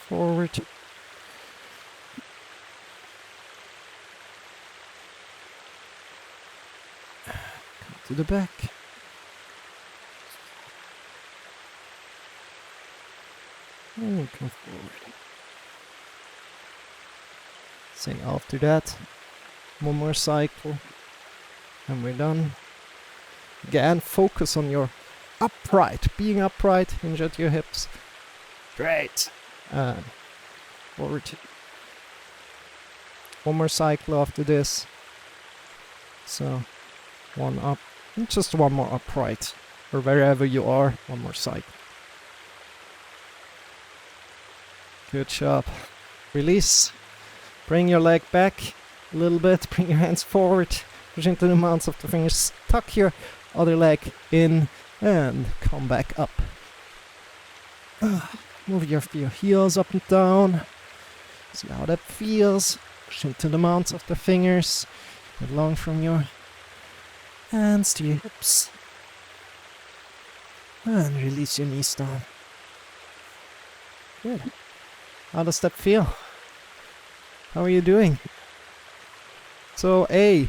Forward. Come to the back. And come forward. Say after that, one more cycle, and we're done. Again, focus on your upright, being upright, hinge at your hips. Great. And forward. One more cycle after this. So, one up, and just one more upright, or wherever you are, one more cycle. Good job. Release. Bring your leg back a little bit. Bring your hands forward. Push into the mounts of the fingers. Tuck your other leg in and come back up. Move your heels up and down. See how that feels. Push into the mounts of the fingers. Get long from your hands to your hips. And release your knees down. Good. How does that feel? How are you doing? So I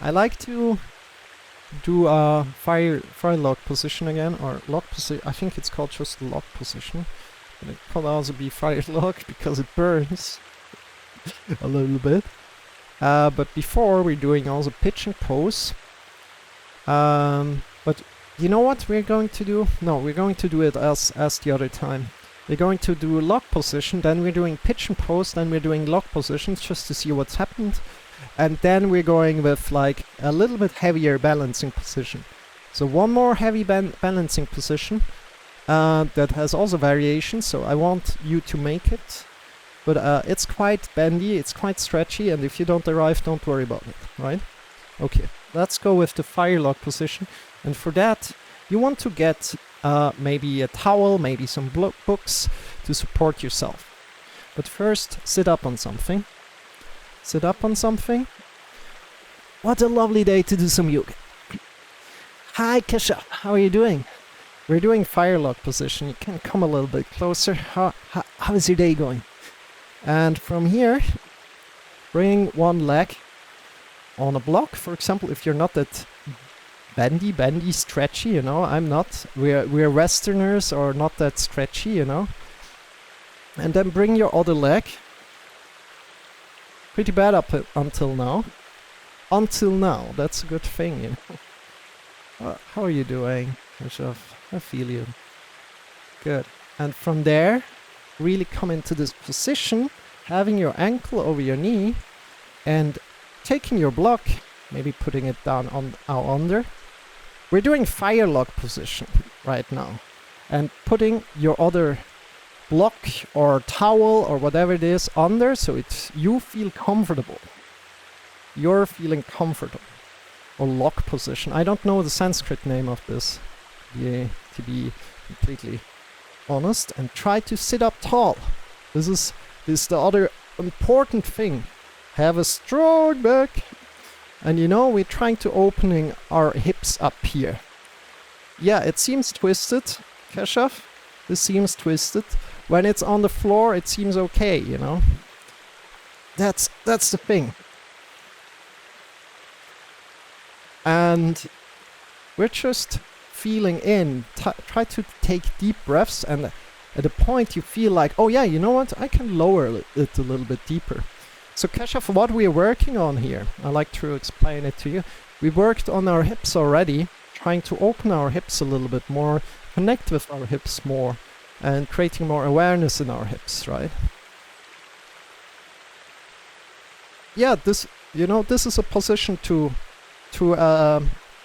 like to do a fire lock position again, or lock position. I think it's called just lock position, but it could also be fire lock because it burns a little bit. But before we're doing also pitching pose. But you know what we're going to do? No, we're going to do it as the other time. We're going to do lock position, then we're doing pitch and pose, then we're doing lock positions just to see what's happened. And then we're going with like a little bit heavier balancing position. So one more heavy balancing position that has also variations, so I want you to make it. But it's quite bendy, it's quite stretchy, and if you don't arrive, don't worry about it, right? Okay, let's go with the fire lock position. And for that, you want to get maybe a towel, maybe some books to support yourself. But first, sit up on something. Sit up on something. What a lovely day to do some yoga. Hi Kesha, how are you doing? We're doing fire lock position. You can come a little bit closer. How is your day going? And from here, bring one leg on a block. For example, if you're not that bendy, stretchy, you know, I'm not. We're Westerners or not that stretchy, you know. And then bring your other leg. Pretty bad up until now. Until now, that's a good thing, you know. How are you doing, Keshav? I feel you. Good. And from there, really come into this position, having your ankle over your knee, and taking your block, maybe putting it down on under. We're doing fire lock position right now, and putting your other block or towel or whatever it is under, so you feel comfortable. You're feeling comfortable. Or lock position. I don't know the Sanskrit name of this, to be completely honest. And try to sit up tall. This is the other important thing. Have a strong back. And you know, we're trying to opening our hips up here. Yeah, it seems twisted, Keshav. This seems twisted. When it's on the floor, it seems okay, you know. That's the thing. And we're just feeling in. Try to take deep breaths, and at a point you feel like, oh yeah, you know what? I can lower it a little bit deeper. So Keshav, what we're working on here, I like to explain it to you. We worked on our hips already, trying to open our hips a little bit more, connect with our hips more, and creating more awareness in our hips, right? Yeah, this is a position to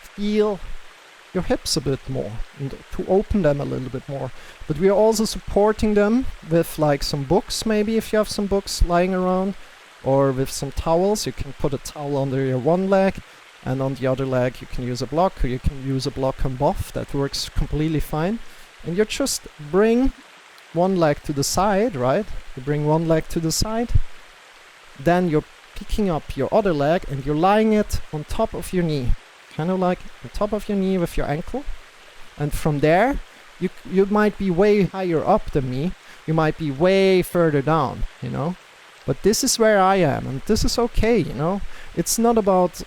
feel your hips a bit more and to open them a little bit more. But we are also supporting them with like some books, maybe if you have some books lying around, or with some towels. You can put a towel under your one leg, and on the other leg you can use a block, or you can use a block and buff. That works completely fine. And you just bring one leg to the side, right? You bring one leg to the side, then you're picking up your other leg and you're lying it on top of your knee, kind of like on top of your knee with your ankle. And from there, you might be way higher up than me, you might be way further down, you know. But this is where I am, and this is okay, you know. It's not about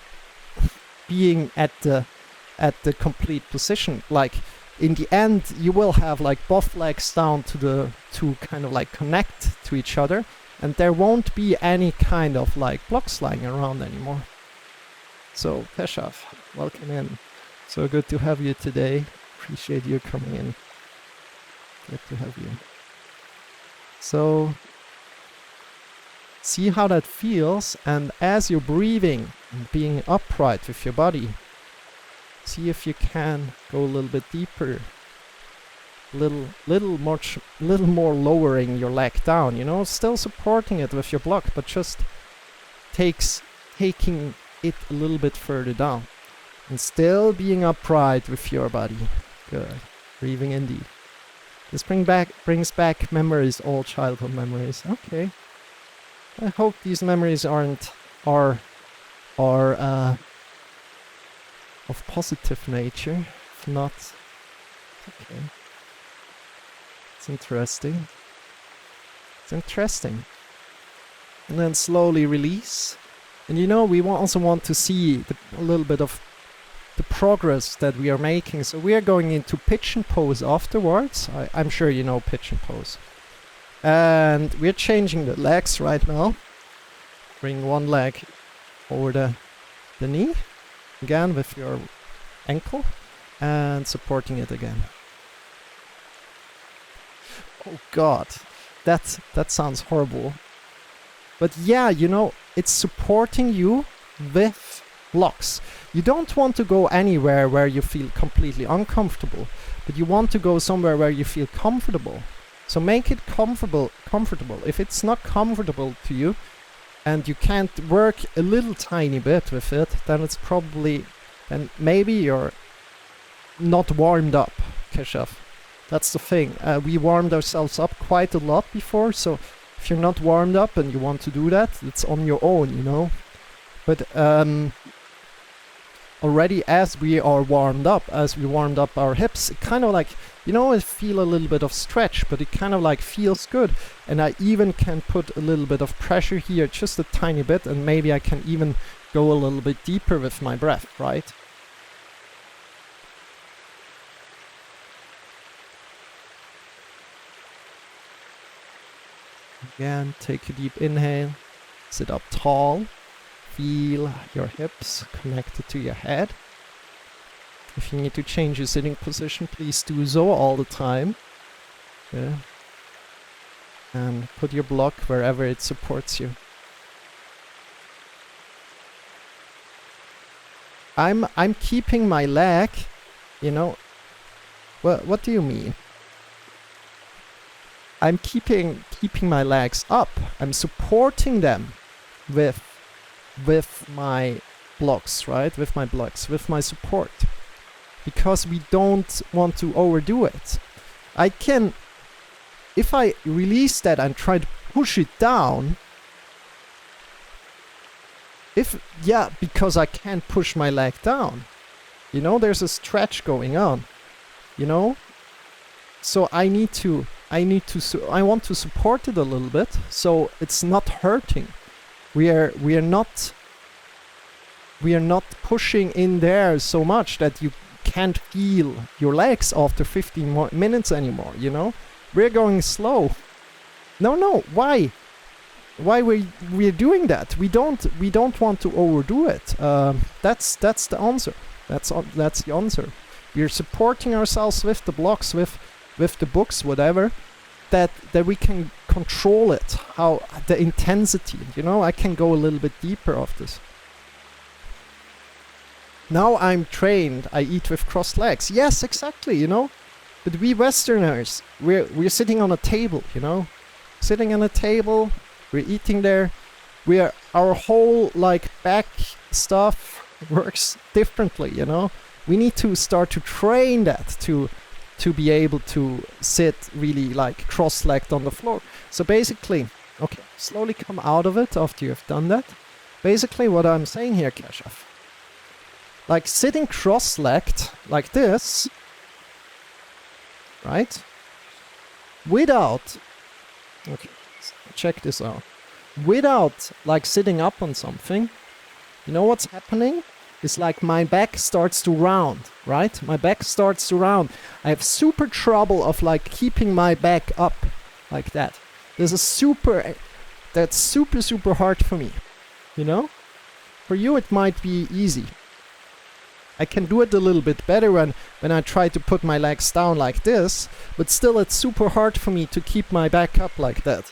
being at the complete position. Like in the end, you will have like both legs down to kind of like connect to each other, and there won't be any kind of like blocks lying around anymore. So Keshav, welcome in. So good to have you today. Appreciate you coming in. Good to have you. So see how that feels, and as you're breathing and being upright with your body, see if you can go a little bit deeper, little more lowering your leg down, you know, still supporting it with your block, but just taking it a little bit further down, and still being upright with your body. Good. Breathing in deep. This brings back memories, all childhood memories. Okay. I hope these memories are of positive nature. If not, okay. It's interesting. It's interesting. And then slowly release. And you know, we also want to see a little bit of the progress that we are making. So we are going into pigeon pose afterwards. I'm sure you know pigeon pose. And we're changing the legs right now. Bring one leg over the knee, again with your ankle, and supporting it again. Oh God, that sounds horrible. But yeah, you know, it's supporting you with blocks. You don't want to go anywhere where you feel completely uncomfortable, but you want to go somewhere where you feel comfortable. So make it comfortable. If it's not comfortable to you, and you can't work a little tiny bit with it, then maybe you're not warmed up, Keshav. That's the thing. We warmed ourselves up quite a lot before, so if you're not warmed up and you want to do that, it's on your own, you know. But already as we warmed up our hips, it kind of like, you know, I feel a little bit of stretch, but it kind of like feels good. And I even can put a little bit of pressure here, just a tiny bit, and maybe I can even go a little bit deeper with my breath, right? Again, take a deep inhale, sit up tall, feel your hips connected to your head. If you need to change your sitting position, please do so all the time. Yeah. And put your block wherever it supports you. I'm keeping my leg, you know. What do you mean? I'm keeping my legs up. I'm supporting them with my blocks, right? With my blocks, with my support. Because we don't want to overdo it. If I release that and try to push it down, because I can't push my leg down. You know, there's a stretch going on, you know? So I want to support it a little bit, so it's not hurting. We are not pushing in there so much that you can't feel your legs after 15 more minutes anymore, you know? We're going slow. No, why? we're doing that. We don't want to overdo it. That's the answer. That's the answer. We're supporting ourselves with the blocks, with the books, whatever, that we can control it, how the intensity. You know, I can go a little bit deeper of this. Now I'm trained, I eat with crossed legs. Yes, exactly, you know. But we Westerners, we're sitting on a table, you know. Sitting on a table, we're eating there. Our whole like back stuff works differently, you know. We need to start to train that to be able to sit really like cross-legged on the floor. So basically, okay, slowly come out of it after you've done that. Basically what I'm saying here, Keshav, like sitting cross-legged like this, right? Without, okay, check this out. Without like sitting up on something, you know what's happening? It's like my back starts to round, right? My back starts to round. I have super trouble of like keeping my back up like that. That's super hard for me, you know? For you it might be easy. I can do it a little bit better when I try to put my legs down like this, but still it's super hard for me to keep my back up like that.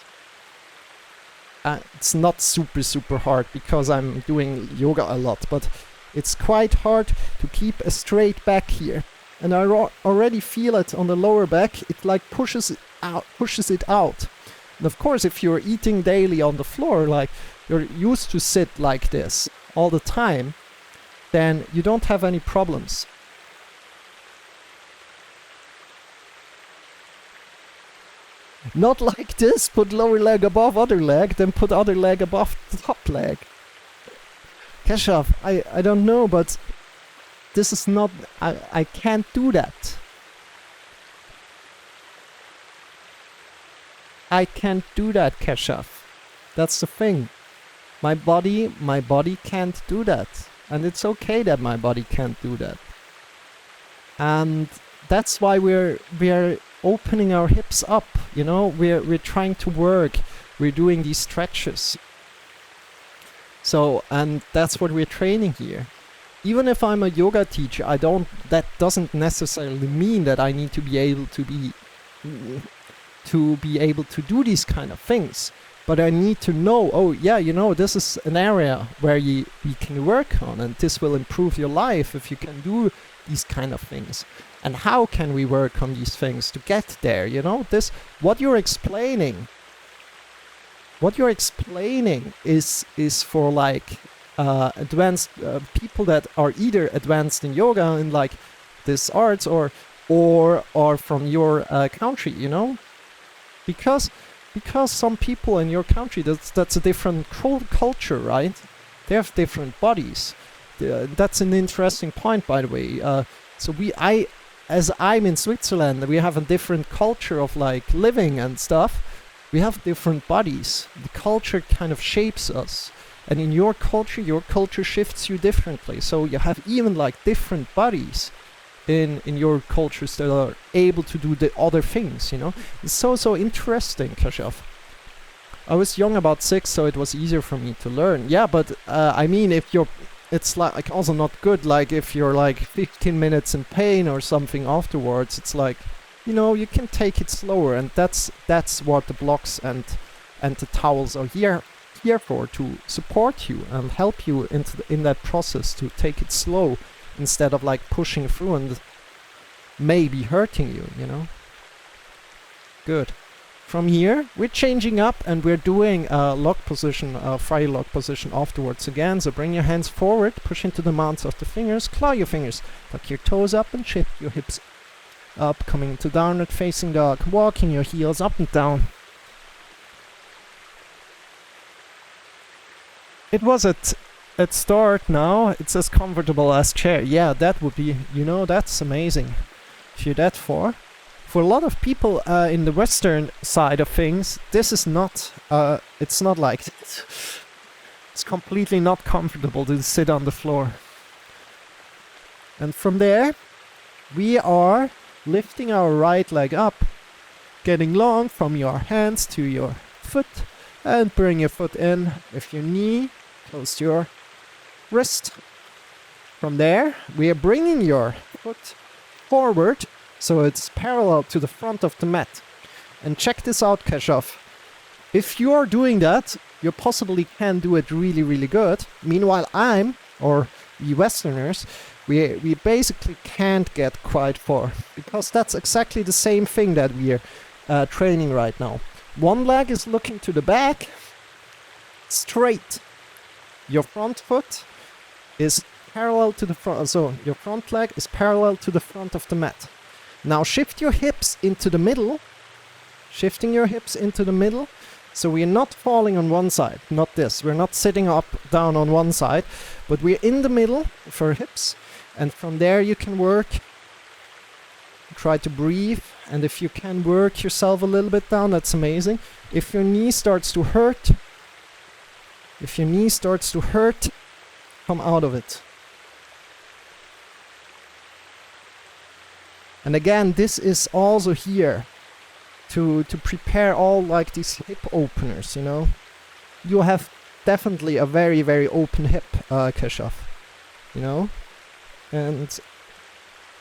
It's not super hard because I'm doing yoga a lot, but it's quite hard to keep a straight back here. And I already feel it on the lower back. It like pushes it out. And of course, if you're eating daily on the floor, like you're used to sit like this all the time, then you don't have any problems. Not like this, put lower leg above other leg, then put other leg above the top leg. Keshav, I don't know, but this is not, I can't do that. I can't do that, Keshav. That's the thing. My body can't do that. And it's okay that my body can't do that. And that's why we're opening our hips up, you know, we're trying to work, we're doing these stretches. So, and that's what we're training here. Even if I'm a yoga teacher, that doesn't necessarily mean that I need to be able to do these kind of things. But I need to know, oh yeah, you know, this is an area where we can work on, and this will improve your life if you can do these kind of things. And how can we work on these things to get there, you know? What you're explaining is for like advanced people that are either advanced in yoga in like this arts or from your country, you know? Because some people in your country, that's a different culture, right? They have different bodies. That's an interesting point, by the way. As I'm in Switzerland, we have a different culture of like living and stuff. We have different bodies. The culture kind of shapes us. And in your culture shifts you differently. So you have even like different bodies in your cultures that are able to do the other things, you know. It's so interesting, Keshav. I was young, about 6, so it was easier for me to learn. Yeah, but I mean, it's like also not good, like if you're like 15 minutes in pain or something afterwards, it's like, you know, you can take it slower, and that's what the blocks and the towels are here for, to support you and help you in that process to take it slow instead of like pushing through and maybe hurting you, you know. Good. From here, we're changing up and we're doing a lock position, fire lock position afterwards again. So bring your hands forward, push into the mounts of the fingers, claw your fingers, tuck your toes up and shift your hips up, coming to downward facing dog, walking your heels up and down. It was at start now, it's as comfortable as chair. Yeah, that would be, you know, that's amazing. If you're that far. For a lot of people in the Western side of things, this is not, it's not like this. It's completely not comfortable to sit on the floor. And from there, we are lifting our right leg up, getting long from your hands to your foot, And bring your foot in. If your knee, close your wrist. From there, we are bringing your foot forward so it's parallel to the front of the mat. And check this out, Keshav. If you are doing that, you possibly can do it really, really good. Meanwhile, or we Westerners, we basically can't get quite far. Because that's exactly the same thing that we are training right now. One leg is looking to the back, straight. Your front foot is parallel to the front, so your front leg is parallel to the front of the mat. Now shift your hips into the middle, shifting your hips into the middle, so we're not falling on one side, not this. We're not sitting up, down on one side, but we're in the middle for hips, and from there you can work. Try to breathe, and if you can work yourself a little bit down, that's amazing. If your knee starts to hurt, come out of it. And again, this is also here to prepare all like these hip openers, you know. You have definitely a very, very open hip, Keshav, you know, and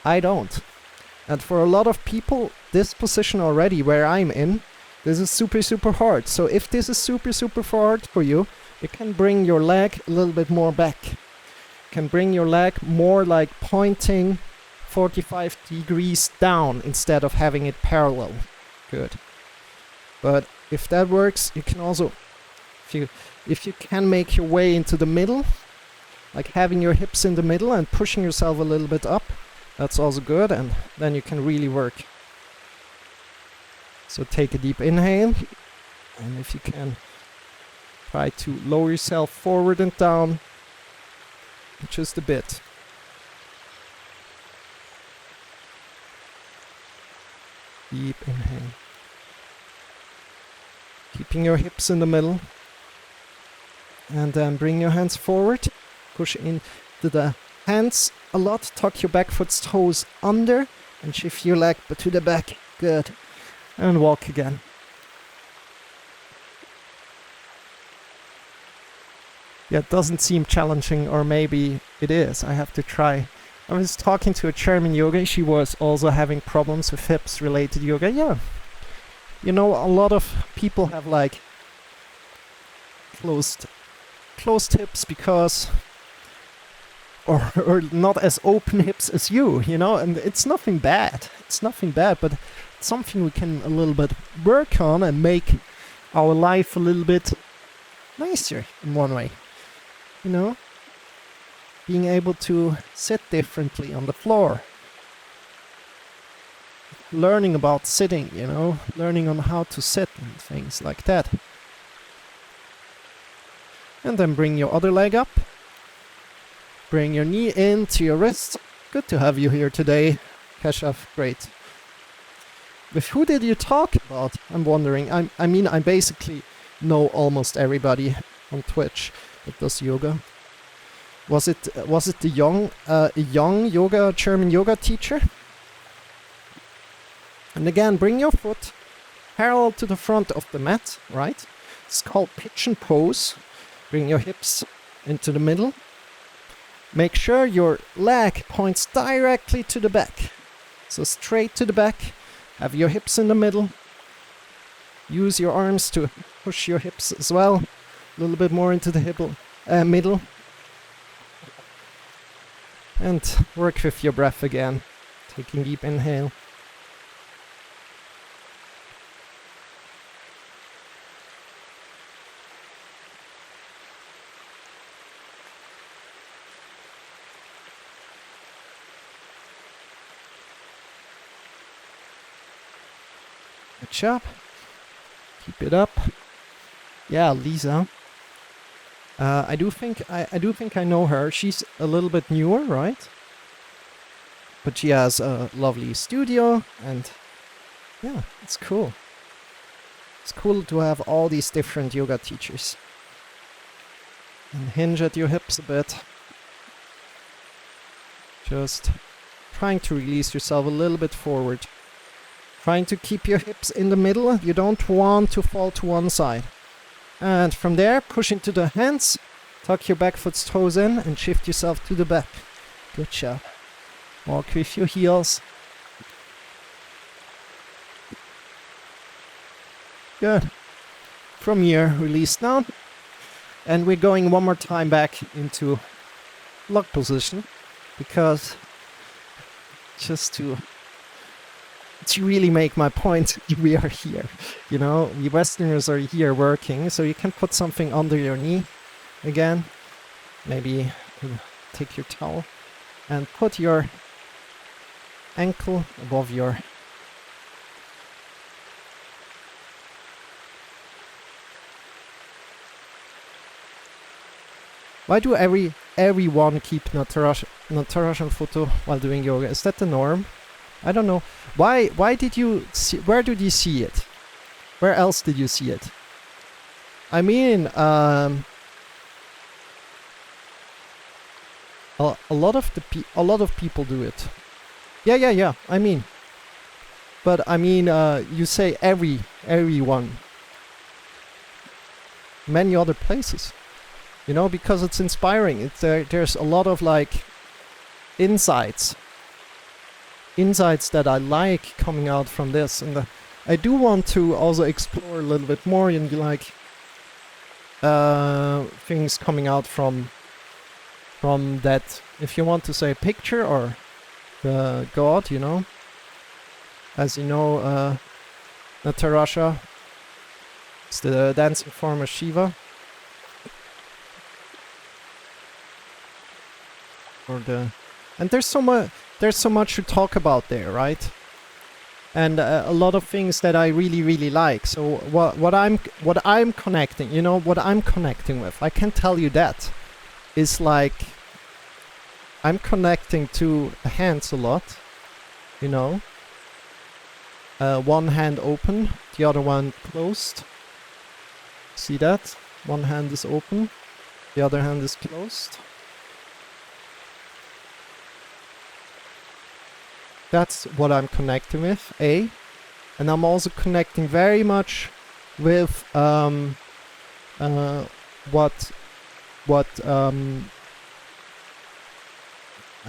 I don't. And for a lot of people, this position already where I'm in, this is super, super hard. So if this is super, super hard for you, you can bring your leg a little bit more back. You can bring your leg more like pointing 45 degrees down instead of having it parallel. Good. But if that works, you can also, if you can make your way into the middle, like having your hips in the middle and pushing yourself a little bit up, that's also good, and then you can really work. So take a deep inhale, and if you can, try to lower yourself forward and down just a bit. Deep inhale. Keeping your hips in the middle. And then bring your hands forward. Push into the hands a lot. Tuck your back foot's toes under. And shift your leg to the back. Good. And walk again. Yeah, it doesn't seem challenging, or maybe it is. I have to try. I was talking to a German yoga. She was also having problems with hips related yoga. Yeah. You know, a lot of people have like closed hips because or not as open hips as you know, and it's nothing bad. It's nothing bad, but it's something we can a little bit work on and make our life a little bit nicer in one way. You know? Being able to sit differently on the floor. Learning about sitting, you know, learning on how to sit and things like that. And then bring your other leg up. Bring your knee into your wrist. Good to have you here today, Keshav. Great. With who did you talk about? I'm wondering. I mean, I basically know almost everybody on Twitch that does yoga. Was it the young yoga German yoga teacher? And again, bring your foot parallel to the front of the mat, right? It's called pigeon pose. Bring your hips into the middle. Make sure your leg points directly to the back. So straight to the back. Have your hips in the middle. Use your arms to push your hips as well. A little bit more into the middle. And work with your breath again. Taking deep inhale. Good job. Keep it up. Yeah, Lisa. I do think I know her. She's a little bit newer, right? But she has a lovely studio, and yeah, it's cool. It's cool to have all these different yoga teachers. And hinge at your hips a bit. Just trying to release yourself a little bit forward. Trying to keep your hips in the middle. You don't want to fall to one side. And from there, push into the hands, tuck your back foot's toes in and shift yourself to the back. Good job. Walk with your heels. Good. From here, release down. And we're going one more time back into lock position, because just to really make my point, we are here. You know, we Westerners are here working, so you can put something under your knee again. Maybe take your towel and put your ankle above your Why do everyone keep Natarajan photo while doing yoga? Is that the norm? I don't know. Why did you see, where did you see it? Where else did you see it? I mean, a lot of people do it. Yeah. I mean, but I mean, you say everyone. Many other places. You know, because it's inspiring. It's there's a lot of like insights that I like coming out from this, and I do want to also explore a little bit more in like things coming out from that. If you want to say picture or the god, you know, as you know, Nataraja is the dancing form of Shiva. And there's so much to talk about there, right? And a lot of things that I really like. So what I'm connecting, you know, what I'm connecting with, I can tell you that is like I'm connecting to the hands a lot, you know. One hand open, the other one closed. See that? One hand is open, the other hand is closed. That's what I'm connecting with, and I'm also connecting very much with what I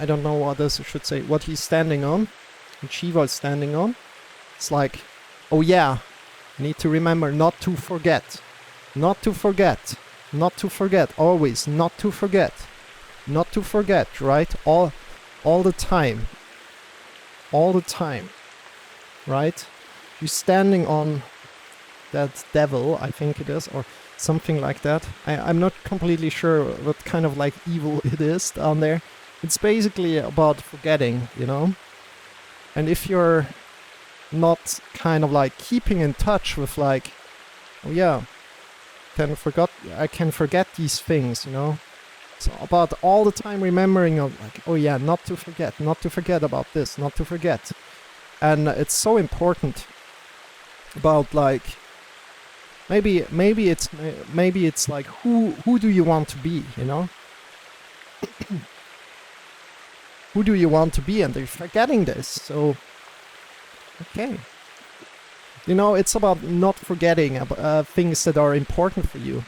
don't know what else I should say, what he's standing on, and Shiva is standing on. It's like, oh yeah, I need to remember not to forget, always not to forget, right? All the time, right? You're standing on that devil, I think it is, or something like that. I'm not completely sure what kind of like evil it is down there. It's basically about forgetting, you know? And if you're not kind of like keeping in touch with like, oh yeah, I can forget these things, you know? It's about all the time remembering of like, oh yeah, not to forget about this, not to forget. And it's so important about like, maybe it's like, who do you want to be, you know? Who do you want to be? And they're forgetting this, so, okay. You know, it's about not forgetting things that are important for you.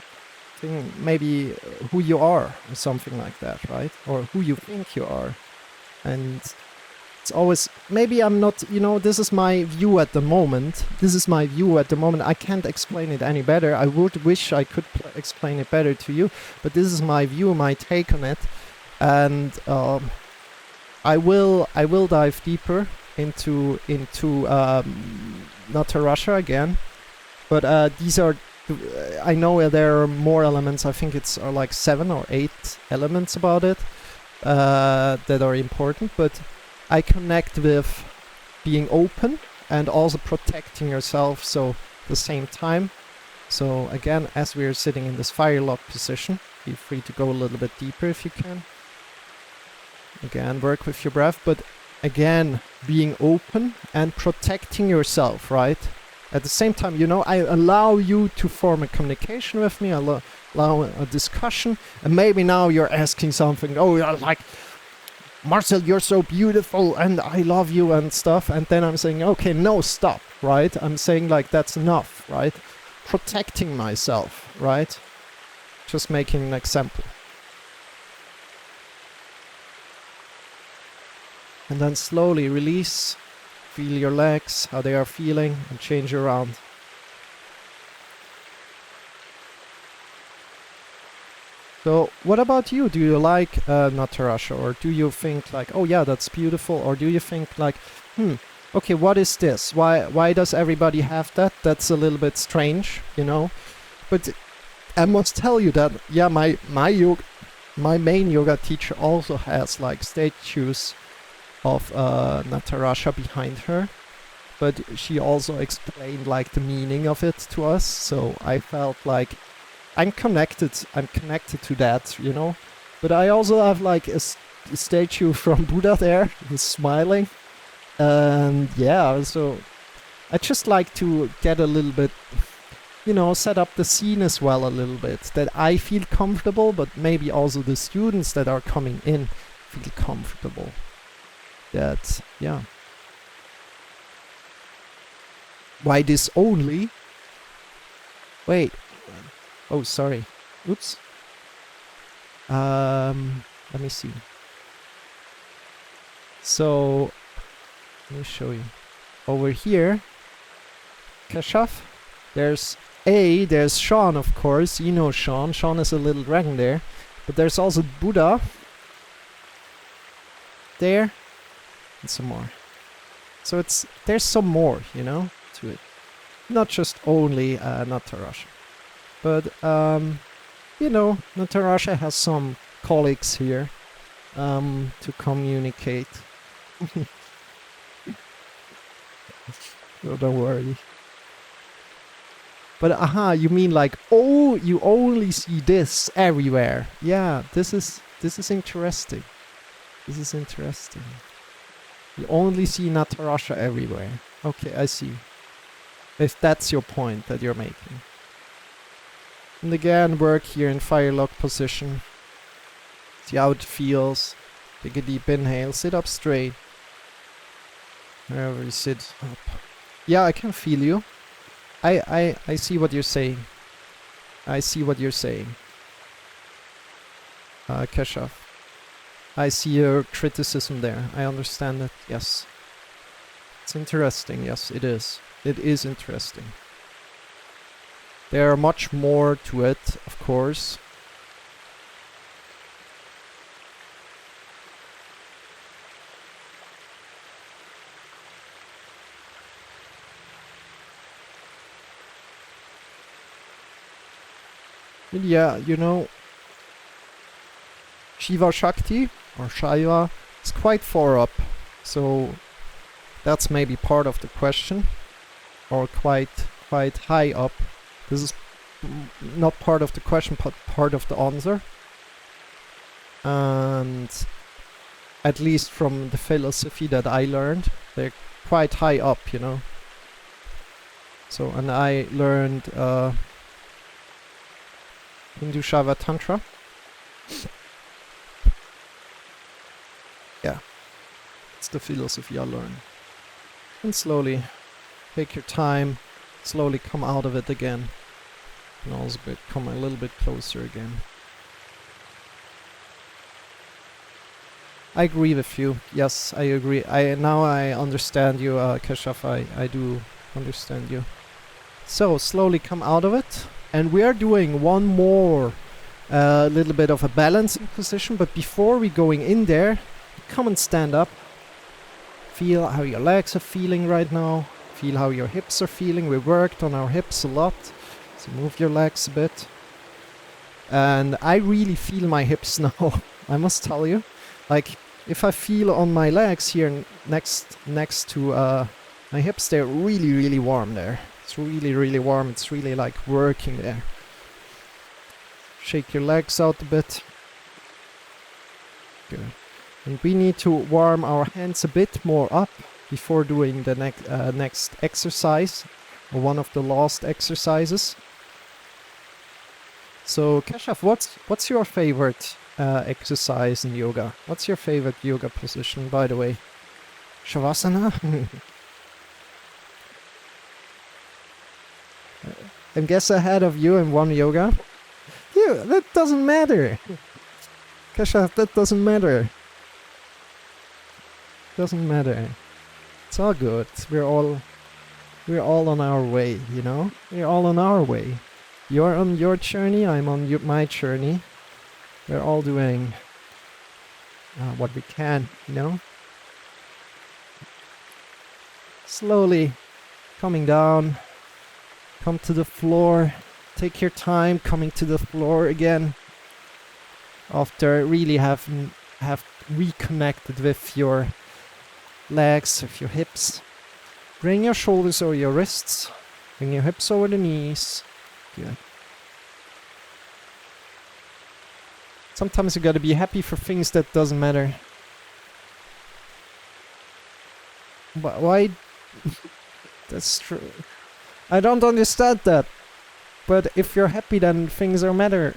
Maybe who you are or something like that, right? Or who you think you are. And it's always, maybe I'm not, you know, this is my view at the moment. I can't explain it any better. I would wish I could explain it better to you, but this is my view, my take on it. And I will dive deeper into Nataraja again. But these are, I know there are more elements. I think it's like 7 or 8 elements about it that are important. But I connect with being open and also protecting yourself. So at the same time. So again, as we are sitting in this fire lock position, feel free to go a little bit deeper if you can. Again, work with your breath, but again, being open and protecting yourself, right? At the same time, you know, I allow you to form a communication with me, I allow a discussion, and maybe now you're asking something, oh, you're like, Marcel, you're so beautiful, and I love you, and stuff, and then I'm saying, okay, no, stop, right? I'm saying, like, that's enough, right? Protecting myself, right? Just making an example. And then slowly release. Feel your legs, how they are feeling, and change around. So, what about you? Do you like Natarasha? Or do you think like, oh yeah, that's beautiful? Or do you think like, okay, what is this? Why does everybody have that? That's a little bit strange, you know? But I must tell you that, yeah, my main yoga teacher also has like statues of Natarasha behind her. But she also explained like the meaning of it to us. So I felt like I'm connected to that, you know. But I also have like a statue from Buddha there, who's smiling. And yeah, so I just like to get a little bit, you know, set up the scene as well a little bit. That I feel comfortable, but maybe also the students that are coming in feel comfortable. That, yeah. Why this only? Wait. Oh, sorry. Oops. Let me see. So, let me show you. Over here, Kashaf, there's Sean, of course. You know Sean. Sean is a little dragon there. But there's also Buddha. There. And some more. So there's some more, you know, to it. Not just only Natarasha. But, you know, Natarasha has some colleagues here to communicate. Oh, don't worry. But, you mean like, oh, you only see this everywhere. Yeah, this is interesting. This is interesting. You only see Natarasha everywhere. Okay, I see. If that's your point that you're making. And again, work here in fire lock position. See how it feels. Take a deep inhale. Sit up straight. Wherever you sit up. Yeah, I can feel you. I see what you're saying. I see what you're saying. Keshaf. I see your criticism there. I understand it. Yes. It's interesting. Yes, it is. It is interesting. There are much more to it, of course. But yeah, you know, Shiva Shakti, or Shiva, is quite far up. So that's maybe part of the question. Or quite high up. This is not part of the question, but part of the answer. And at least from the philosophy that I learned, they're quite high up, you know. So, and I learned Hindu Shaiva Tantra. Yeah, it's the philosophy I learned. And slowly, take your time, slowly come out of it again. And also come a little bit closer again. I agree with you. Yes, I agree. Now I understand you, Keshaf. I do understand you. So, slowly come out of it. And we are doing one more little bit of a balancing position. But before we going in there, come and stand up. Feel how your legs are feeling right now. Feel how your hips are feeling. We worked on our hips a lot. So move your legs a bit. And I really feel my hips now. I must tell you. Like, if I feel on my legs here next to my hips, they're really, really warm there. It's really, really warm. It's really like working there. Shake your legs out a bit. Good. And we need to warm our hands a bit more up before doing the next exercise, or one of the last exercises. So, Keshaf, what's your favorite exercise in yoga? What's your favorite yoga position, by the way? Shavasana? I'm guess ahead of you in one yoga. Yeah, that doesn't matter. Keshav, that doesn't matter. Doesn't matter. It's all good. We're all on our way, you know? We're all on our way. You're on your journey, I'm on my journey. We're all doing what we can, you know? Slowly coming down. Come to the floor. Take your time coming to the floor again. After really have reconnected with your legs, with your hips. Bring your shoulders over your wrists. Bring your hips over the knees. Good. Sometimes you gotta be happy for things that doesn't matter. But why? That's true. I don't understand that. But if you're happy, then things do matter.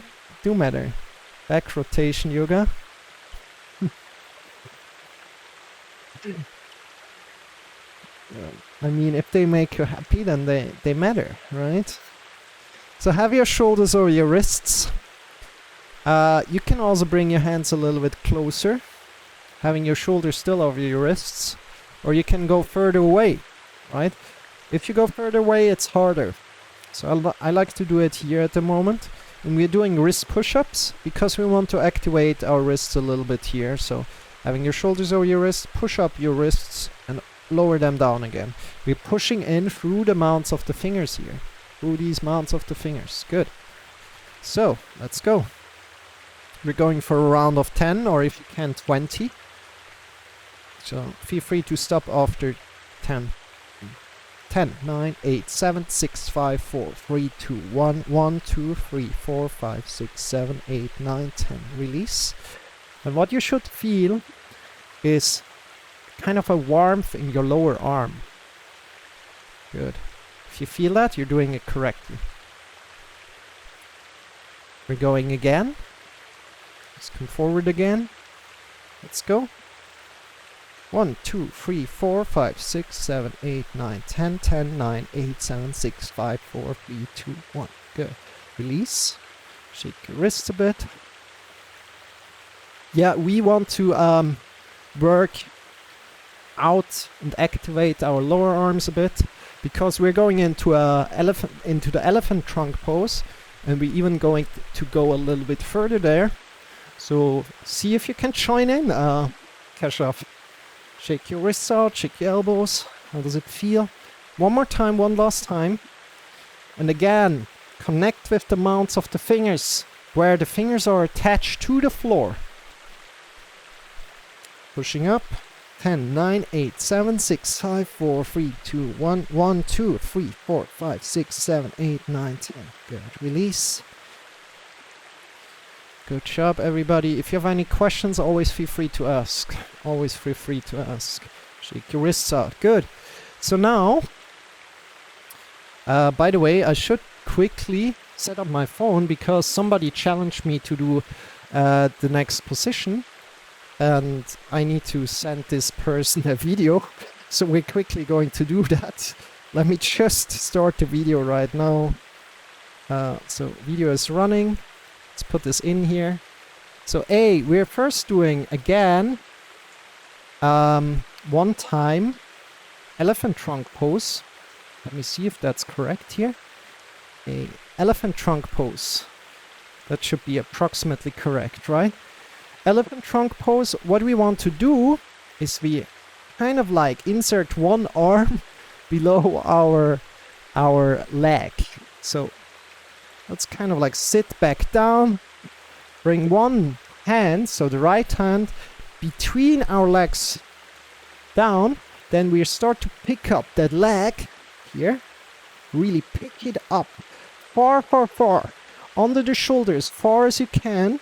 Back rotation yoga. I mean, if they make you happy, then they matter, right? So have your shoulders over your wrists. You can also bring your hands a little bit closer, having your shoulders still over your wrists. Or you can go further away, right? If you go further away, it's harder. So I like to do it here at the moment. And we're doing wrist push-ups because we want to activate our wrists a little bit here. So having your shoulders over your wrists, push up your wrists and lower them down again. We're pushing in through the mounts of the fingers here. Through these mounts of the fingers. Good. So, let's go. We're going for a round of 10 or if you can 20. So feel free to stop after 10. 10, 9, 8, 7, 6, 5, 4, 3, 2, 1, 1, 2, 3, 4, 5, 6, 7, 8, 9, 10. Release. And what you should feel is kind of a warmth in your lower arm. Good. If you feel that, you're doing it correctly. We're going again. Let's come forward again. Let's go. 1, 2, 3, 4, 5, 6, 7, 8, 9, 10, 10, 9, 8, 7, 6, 5, 4, 3, 2, 1. Good. Release. Shake your wrists a bit. Yeah, we want to work out and activate our lower arms a bit because we're going into the elephant trunk pose, and we're even going to go a little bit further there. So see if you can join in, Keshav. Shake your wrists out, shake your elbows. How does it feel? One more time, one last time. And again, connect with the mounts of the fingers, where the fingers are attached to the floor. Pushing up. 10, 9, 8, 7, 6, 5, 4, 3, 2, 1, 1, 2, 3, 4, 5, 6, 7, 8, 9, 10. Good. Release. Good job, everybody. If you have any questions, always feel free to ask. Always feel free to ask. Shake your wrists out. Good. So now, by the way, I should quickly set up my phone because somebody challenged me to do the next position. And I need to send this person a video. So we're quickly going to do that. Let me just start the video right now. So video is running. Let's put this in here. So we're first doing again one time elephant trunk pose. Let me see if that's correct here. A elephant trunk pose. That should be approximately correct, right? Elephant trunk pose, what we want to do is we kind of like insert one arm below our leg. So let's kind of like sit back down, bring one hand, so the right hand, between our legs down. Then we start to pick up that leg here, really pick it up far, far, far, under the shoulders, far as you can.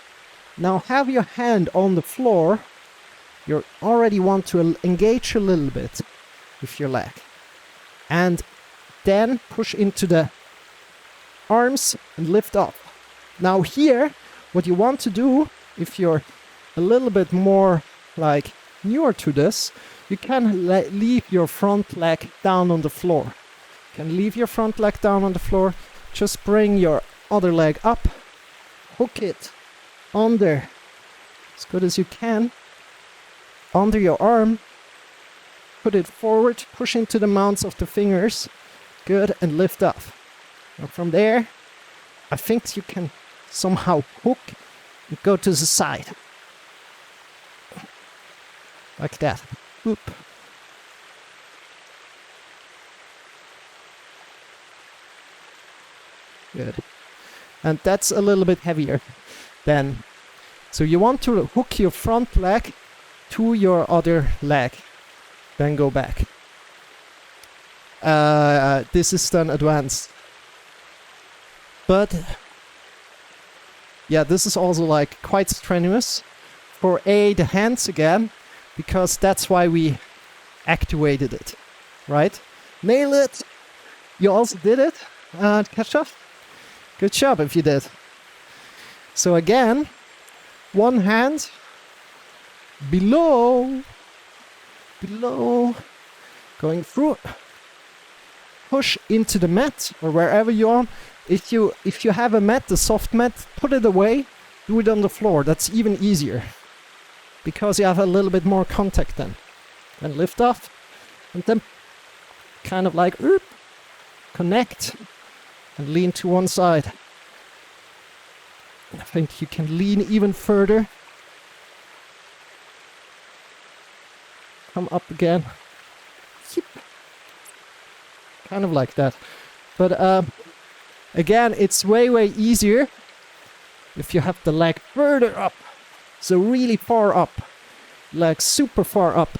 Now have your hand on the floor. You already want to engage a little bit with your leg. And then push into the arms and lift up. Now here, what you want to do, if you're a little bit more like newer to this, you can leave your front leg down on the floor. You can leave your front leg down on the floor, just bring your other leg up, hook it under as good as you can, under your arm, put it forward, push into the mounts of the fingers, good, and lift off. And from there, I think you can somehow hook and go to the side. Like that. Oop. Good. And that's a little bit heavier then. So you want to hook your front leg to your other leg. Then go back. This is then advanced. But yeah, this is also like quite strenuous for the hands again, because that's why we activated it, right? Nail it! You also did it, Keshav. Good job if you did. So again, one hand below, going through, push into the mat or wherever you are. If you have a mat, a soft mat, put it away, do it on the floor. That's even easier because you have a little bit more contact then. And lift off, and then kind of like connect and lean to one side. I think you can lean even further. Come up again. Kind of like that. But again, it's way easier if you have the leg further up. So really far up. Like super far up.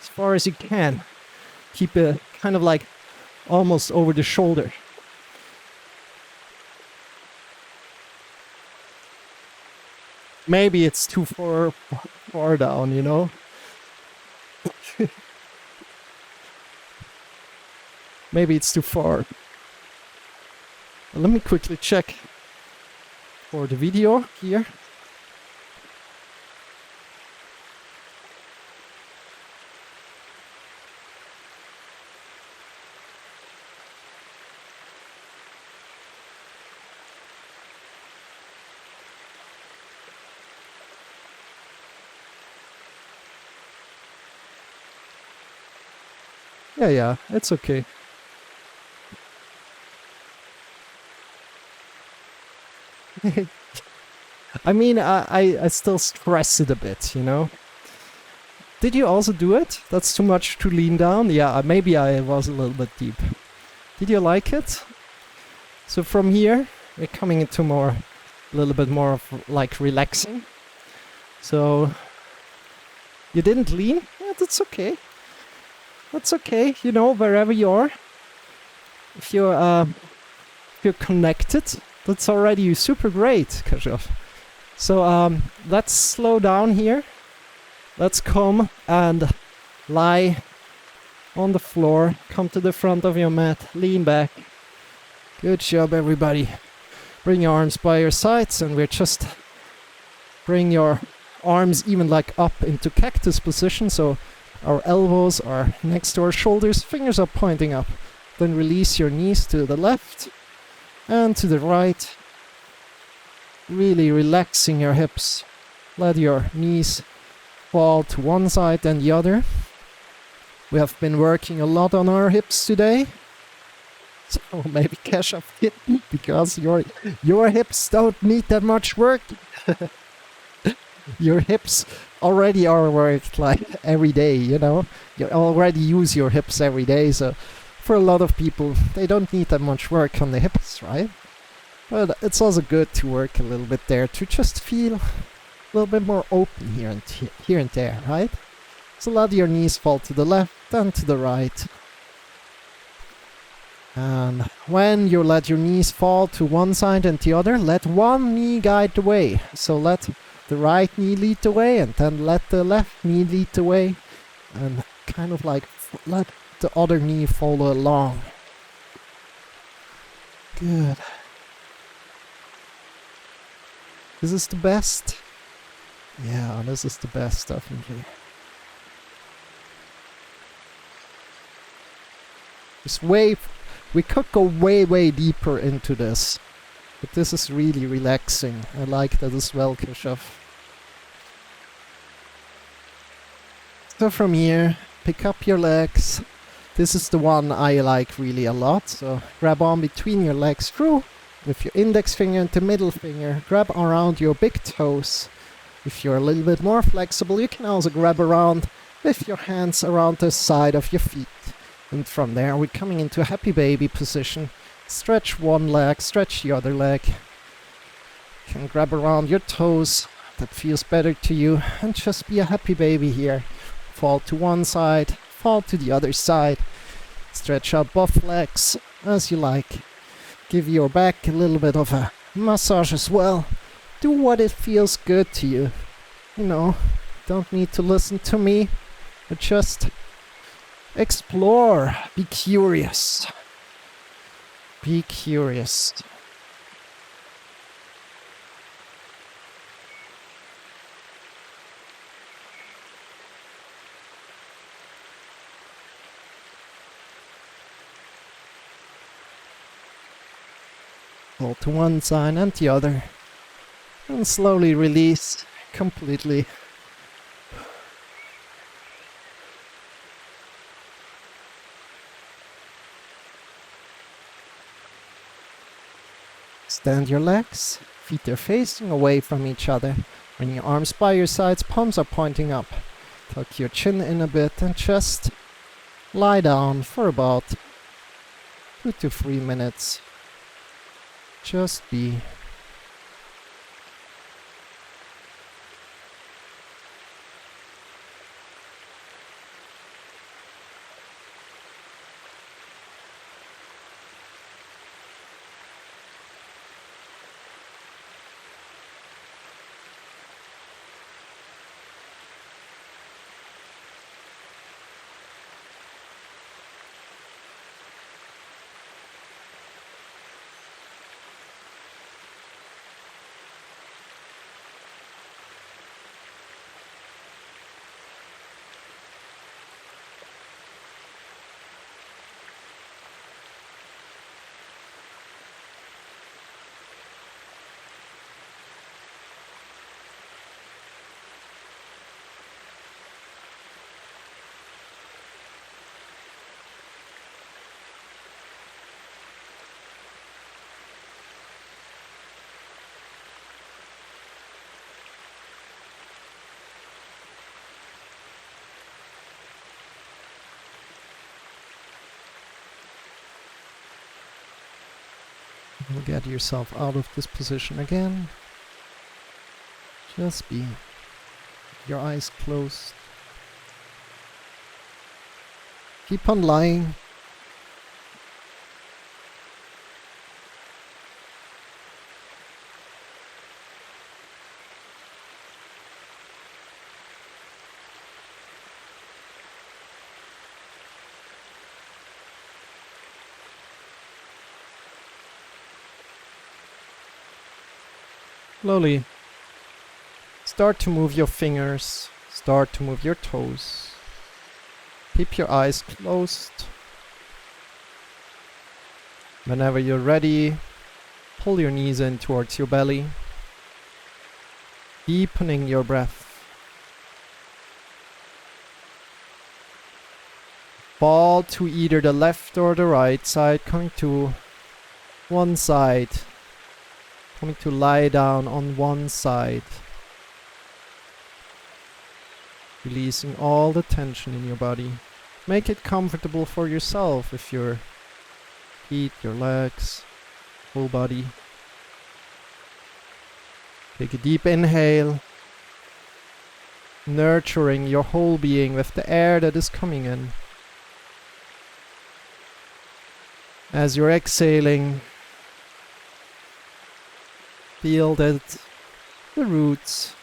As far as you can. Keep it kind of like almost over the shoulder. Maybe it's too far down, you know? Maybe it's too far. Let me quickly check for the video here. Yeah, it's okay. I mean, I still stress it a bit, you know? Did you also do it? That's too much to lean down? Yeah, maybe I was a little bit deep. Did you like it? So from here, we're coming into a little bit more of like relaxing. So, you didn't lean? Yeah, that's okay. That's okay, you know, wherever you are. If you're connected, that's already super great, Keshav. So let's slow down here. Let's come and lie on the floor. Come to the front of your mat. Lean back. Good job, everybody. Bring your arms by your sides, and we're just bring your arms even like up into cactus position. So our elbows are next to our shoulders. Fingers are pointing up. Then release your knees to the left and to the right. Really relaxing your hips. Let your knees fall to one side and the other. We have been working a lot on our hips today. So maybe Keshav hit me because your hips don't need that much work. Your hips already are worked like every day, you know. You already use your hips every day, so for a lot of people, they don't need that much work on the hips, right? But it's also good to work a little bit there, to just feel a little bit more open here and there, right? So let your knees fall to the left and to the right. And when you let your knees fall to one side and the other, let one knee guide the way. So let the right knee lead the way, and then let the left knee lead the way, and kind of like let the other knee follow along. Good. This is the best? Yeah, this is the best, definitely. Just way We could go way deeper into this, but this is really relaxing. I like that as well, Keshav. So from here, pick up your legs. This is the one I like really a lot. So grab on between your legs, Groux, with your index finger and the middle finger. Grab around your big toes. If you're a little bit more flexible, you can also grab around with your hands around the side of your feet. And from there, we're coming into a happy baby position. Stretch one leg, stretch the other leg. You can grab around your toes. That feels better to you. And just be a happy baby here. Fall to one side, fall to the other side. Stretch out both legs as you like. Give your back a little bit of a massage as well. Do what it feels good to you. You know, don't need to listen to me, but just explore. Be curious. Be curious. Pull to one side and the other. And slowly release completely. Stand your legs, feet are facing away from each other. Bring your arms by your sides, palms are pointing up. Tuck your chin in a bit and just lie down for about 2 to 3 minutes. Just be. You'll get yourself out of this position again. Just be. Your eyes closed. Keep on lying. Slowly, start to move your fingers, start to move your toes. Keep your eyes closed. Whenever you're ready, pull your knees in towards your belly, deepening your breath. Fall to either the left or the right side, coming to one side. Coming to lie down on one side. Releasing all the tension in your body. Make it comfortable for yourself with your feet, your legs, whole body. Take a deep inhale, nurturing your whole being with the air that is coming in. As you're exhaling, feel that the roots,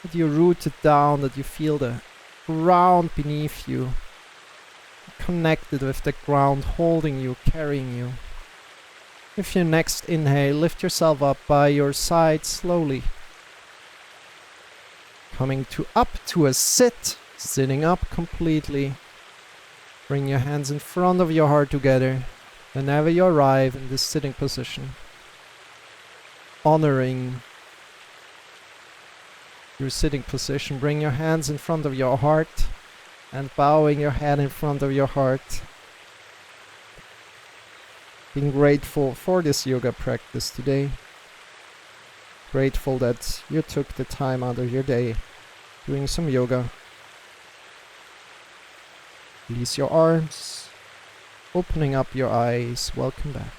that you're rooted down, that you feel the ground beneath you, connected with the ground, holding you, carrying you. With your next inhale, lift yourself up by your side slowly. Coming to up to a sit, sitting up completely. Bring your hands in front of your heart together. Whenever you arrive in this sitting position, honoring your sitting position, bring your hands in front of your heart and bowing your head in front of your heart. Being grateful for this yoga practice today. Grateful that you took the time out of your day doing some yoga. Release your arms, opening up your eyes. Welcome back.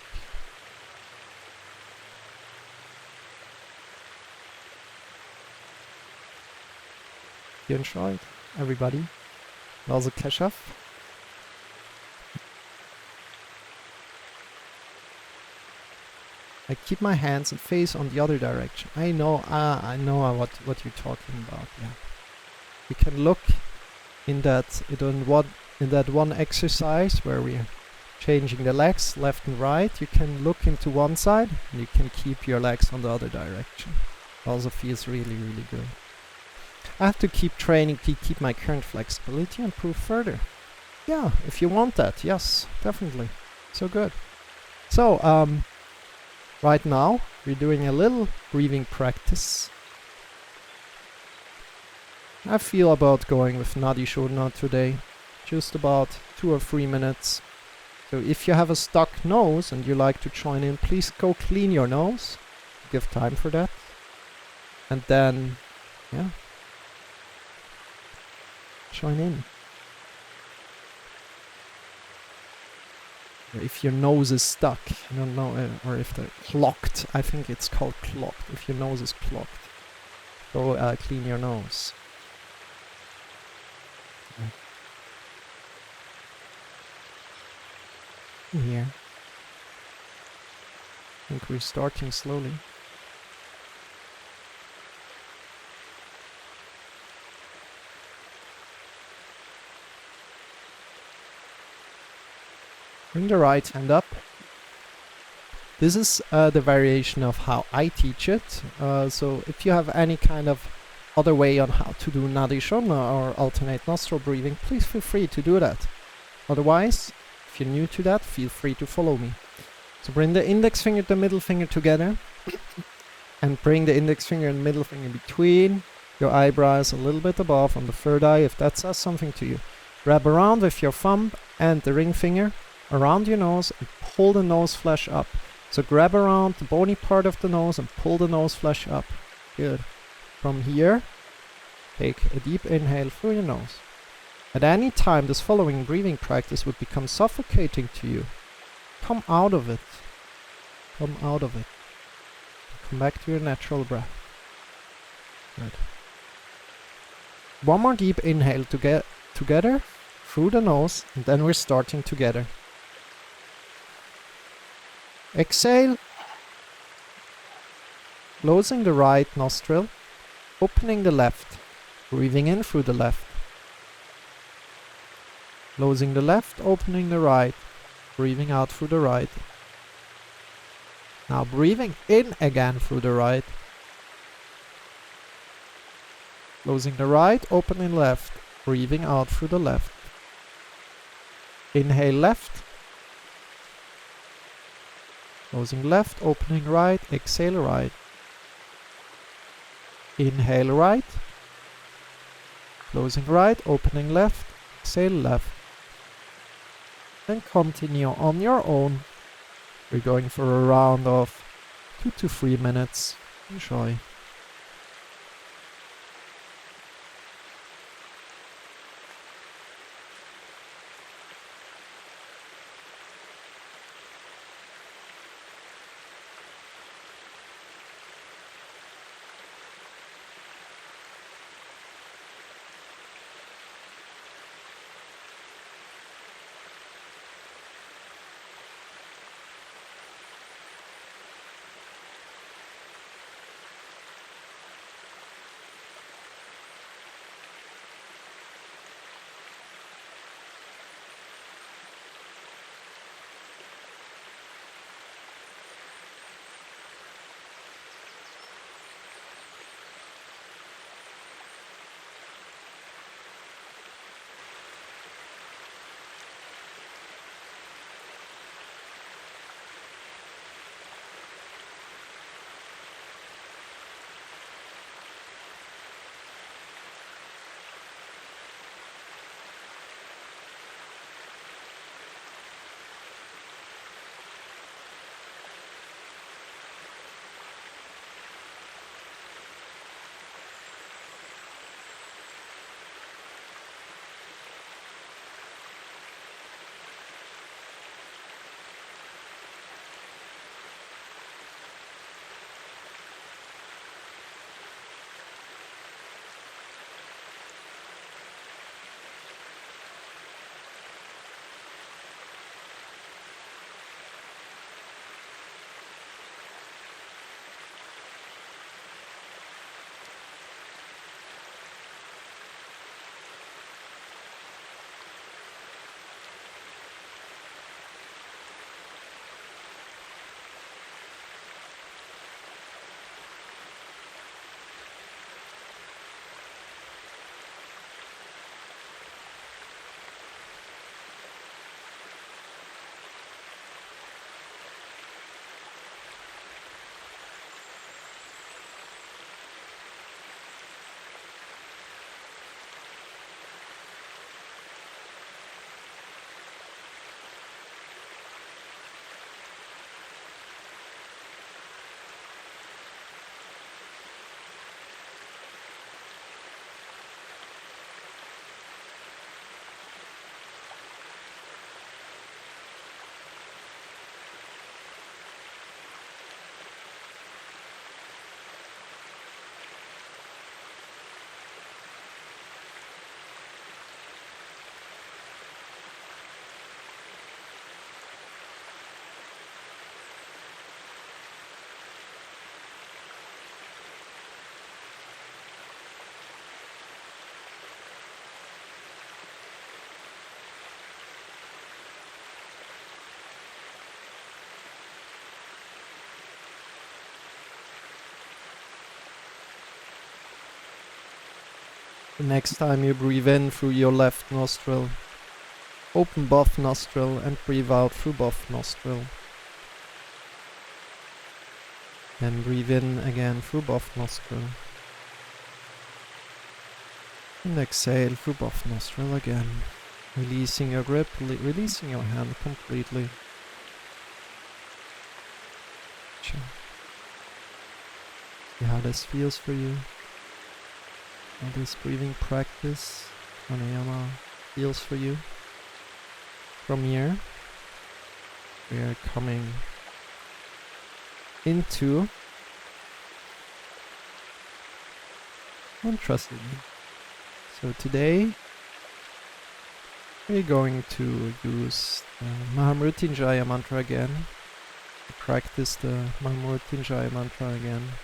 You enjoyed, everybody? Also Keshav? I keep my hands and face on the other direction. I know what you're talking about. Yeah, we can look in that one exercise where we're changing the legs left and right. You can look into one side and you can keep your legs on the other direction. Also feels really, really good. I have to keep training to keep my current flexibility and improve further. Yeah, if you want that, yes, definitely. So good. So, right now, we're doing a little breathing practice. I feel about going with Nadi Shodhana today. Just about 2 or 3 minutes. So if you have a stuck nose and you like to join in, please go clean your nose. Give time for that. And then, yeah, join in. If your nose is stuck, I don't know, or if they're clogged, I think it's called clogged. If your nose is clogged, go clean your nose. Here. I think we're starting slowly. Bring the right hand up. This is the variation of how I teach it. So if you have any kind of other way on how to do Nadi Shodhana or alternate nostril breathing, please feel free to do that. Otherwise, if you're new to that, feel free to follow me. So bring the index finger and the middle finger together and bring the index finger and middle finger between your eyebrows a little bit above on the third eye if that says something to you. Wrap around with your thumb and the ring finger around your nose and pull the nose flesh up. So grab around the bony part of the nose and pull the nose flesh up. Good. From here, take a deep inhale through your nose. At any time this following breathing practice would become suffocating to you, come out of it. Come out of it. Come back to your natural breath. Good. One more deep inhale to get together through the nose, and then we're starting together. Exhale, closing the right nostril, opening the left, breathing in through the left. Closing the left, opening the right, breathing out through the right. Now breathing in again through the right. Closing the right, opening left, breathing out through the left. Inhale left. Closing left, opening right, exhale right. Inhale right. Closing right, opening left, exhale left. Then continue on your own. We're going for a round of 2 to 3 minutes. Enjoy. The next time you breathe in through your left nostril, open both nostril and breathe out through both nostril. Then breathe in again through both nostril. And exhale through both nostril again. Releasing your grip, releasing your hand completely. See how this feels for you. How this breathing practice, pranayama, feels for you. From here, we are coming into mantra singing. So today, we're going to use the Mahamrityunjaya mantra again. To practice the Mahamrityunjaya mantra again.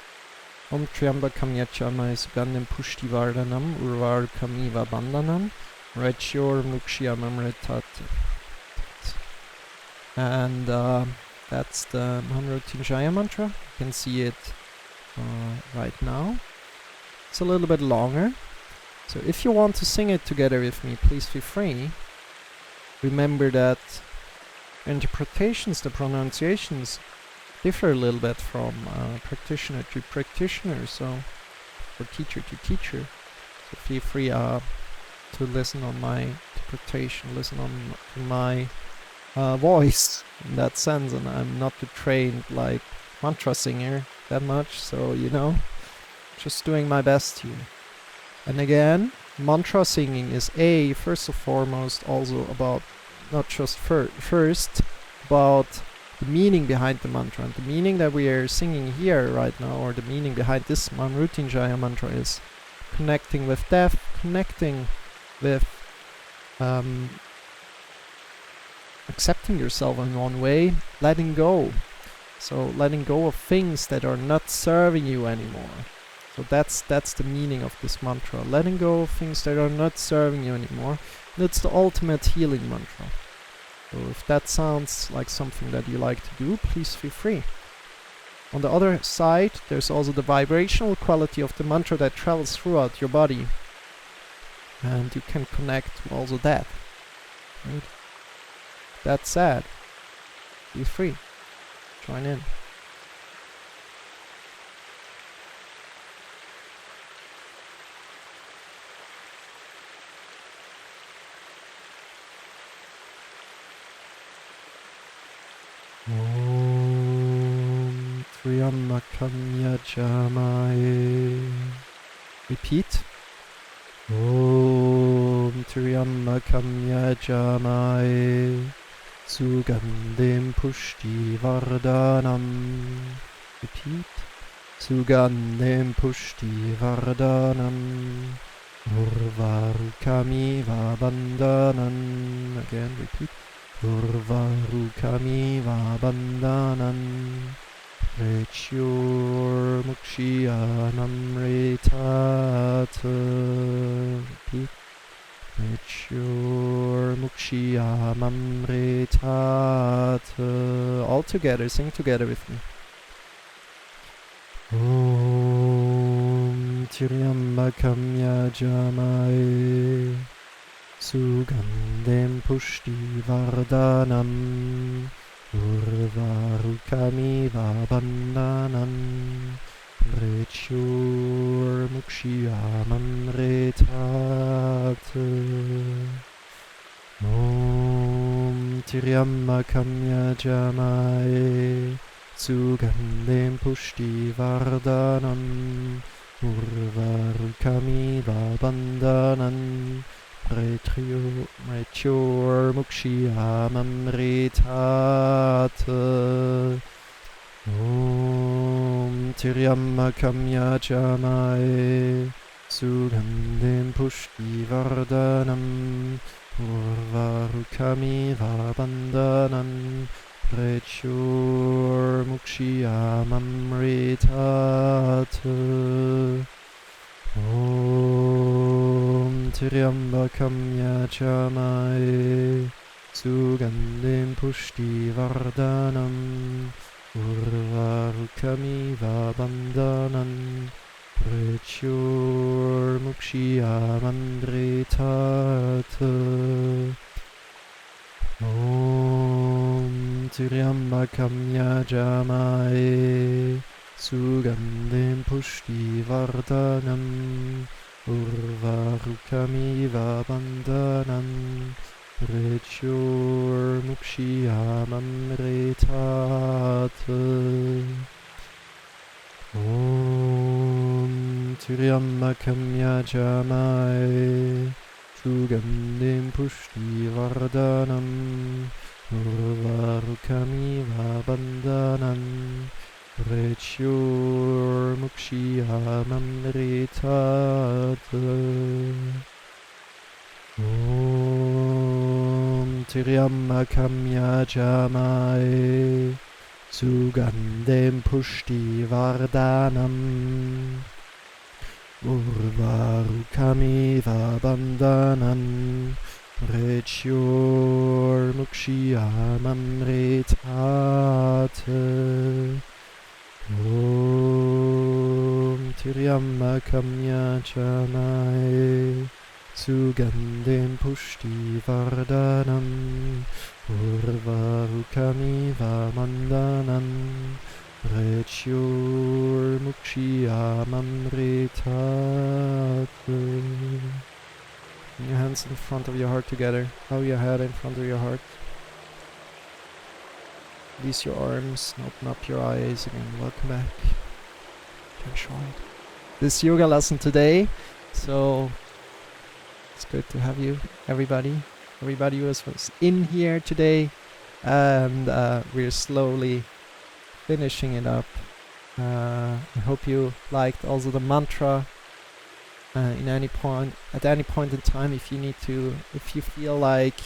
Om Triambakam Yachamai Sugandham Pushtivardhanam Urvarkamiva Bandhanam Rachyor Mukshiyamamritat. And that's the Mahamrityunjaya mantra. You can see it right now. It's a little bit longer. So if you want to sing it together with me, please feel free. Remember that interpretations, the pronunciations, differ a little bit from practitioner to practitioner, so or teacher to teacher. So feel free to listen on my interpretation, listen on my voice in that sense. And I'm not a trained like mantra singer that much, so you know, just doing my best here. And again, mantra singing is first and foremost also about not just first about the meaning behind the mantra. And the meaning that we are singing here right now, or the meaning behind this Mahamrityunjaya mantra, is connecting with death, connecting with accepting yourself in one way, letting go. So letting go of things that are not serving you anymore. So that's the meaning of this mantra. Letting go of things that are not serving you anymore. That's the ultimate healing mantra. So if that sounds like something that you like to do, please feel free. On the other side, there's also the vibrational quality of the mantra that travels throughout your body. And you can connect to also that. Right? That said, feel free. Join in. Om Triambakam Yajamaye. Repeat. Om Triambakam Yajamaye. Sugandhim Pushtivardhanam. Repeat. Sugandhim Pushtivardhanam. Urvarukamiva bandhanan. Again, repeat. Urvarukamiva bandhanan. Rachyor Mukshiyanamritat. Repeat. Rachyor Mukshiyanamritat. All together, sing together with me. Om Triambakam Yajamaye. Sugandhim Pushtivardhanam. Urvarukamiva bandhanan. Rachyor Mukshiyanamritat. Om Triambakam Yajamaye. Sugandhim Pushtivardhanam. Urvarukamiva bandhanan. Rachyor Mukshiyanamritat. Om Triambakam Yajamaye. Sugandhim Pushtivardhanam. Urvarukamiva bandhanan. Rachyor Mukshiyanamritat. Om Triambakam Yajamaye. Sugandhim Pushtivardhanam. Urvarukamiva bandhanan. Prechur Mukshiyamamritate. Om Triambakam Yajamae Sugandhim Pushtivardhanam Urvarukamiva Bandhanam Prechur Mukshiyamamritate. Om Triambakam Yajamae Sugandhim Pushtivardhanam Urvarukamiva Bandhanam Prechur Mukshiyamamritate. Om Triambakam Yajamae Sugandhim Pushtivardhanam Urvarukamiva Bandhanam Prechur Mukshiyamamritate. Om Triambakam Yajamae Sugandhim Pushtivardhanam Urvarukamiva Bandhanam Prechur Mukshiyamamritate. Your hands in front of your heart together. Bow your head in front of your heart. Release your arms and open up your eyes again. Welcome back. Enjoy this yoga lesson today. So it's good to have you, everybody who was in here today, and we're slowly finishing it up. I hope you liked also the mantra. At any point in time, if you feel like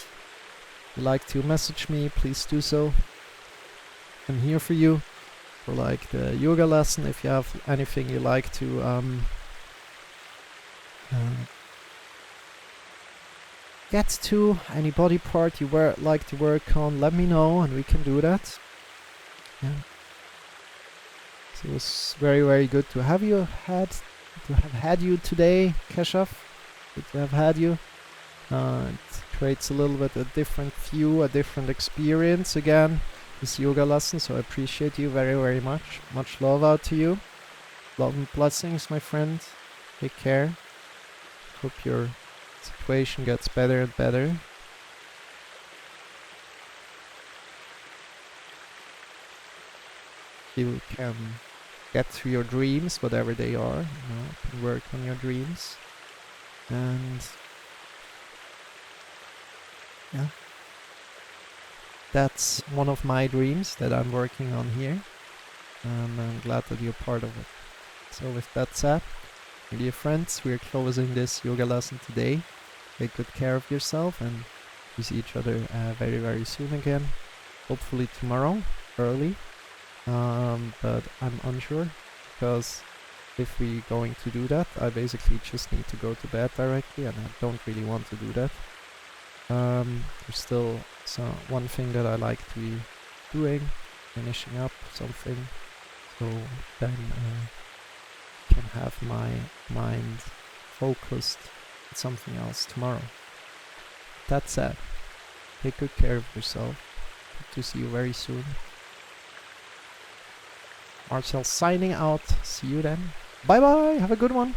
you'd like to message me, please do so. I'm here for you for like the yoga lesson. If you have anything you like to get to, any body part you like to work on, let me know and we can do that. Yeah. So it was very, very good to have had you today, Keshav. Good to have had you. It creates a little bit a different view, a different experience again, this yoga lesson, so I appreciate you very, very much. Much love out to you. Love and blessings, my friend. Take care. Hope your situation gets better and better. You can get to your dreams, whatever they are, and work on your dreams. And yeah, that's one of my dreams that I'm working on here, and I'm glad that you're part of it. So with that said, dear friends, we're closing this yoga lesson today. Take good care of yourself, and we see each other very, very soon again. Hopefully tomorrow, early. But I'm unsure, because if we're going to do that, I basically just need to go to bed directly, and I don't really want to do that. There's still one thing that I like to be doing, finishing up something, so then I can have my mind focused on something else tomorrow. That said, take good care of yourself. Hope to see you very soon. Marcel signing out. See you then. Bye bye. Have a good one.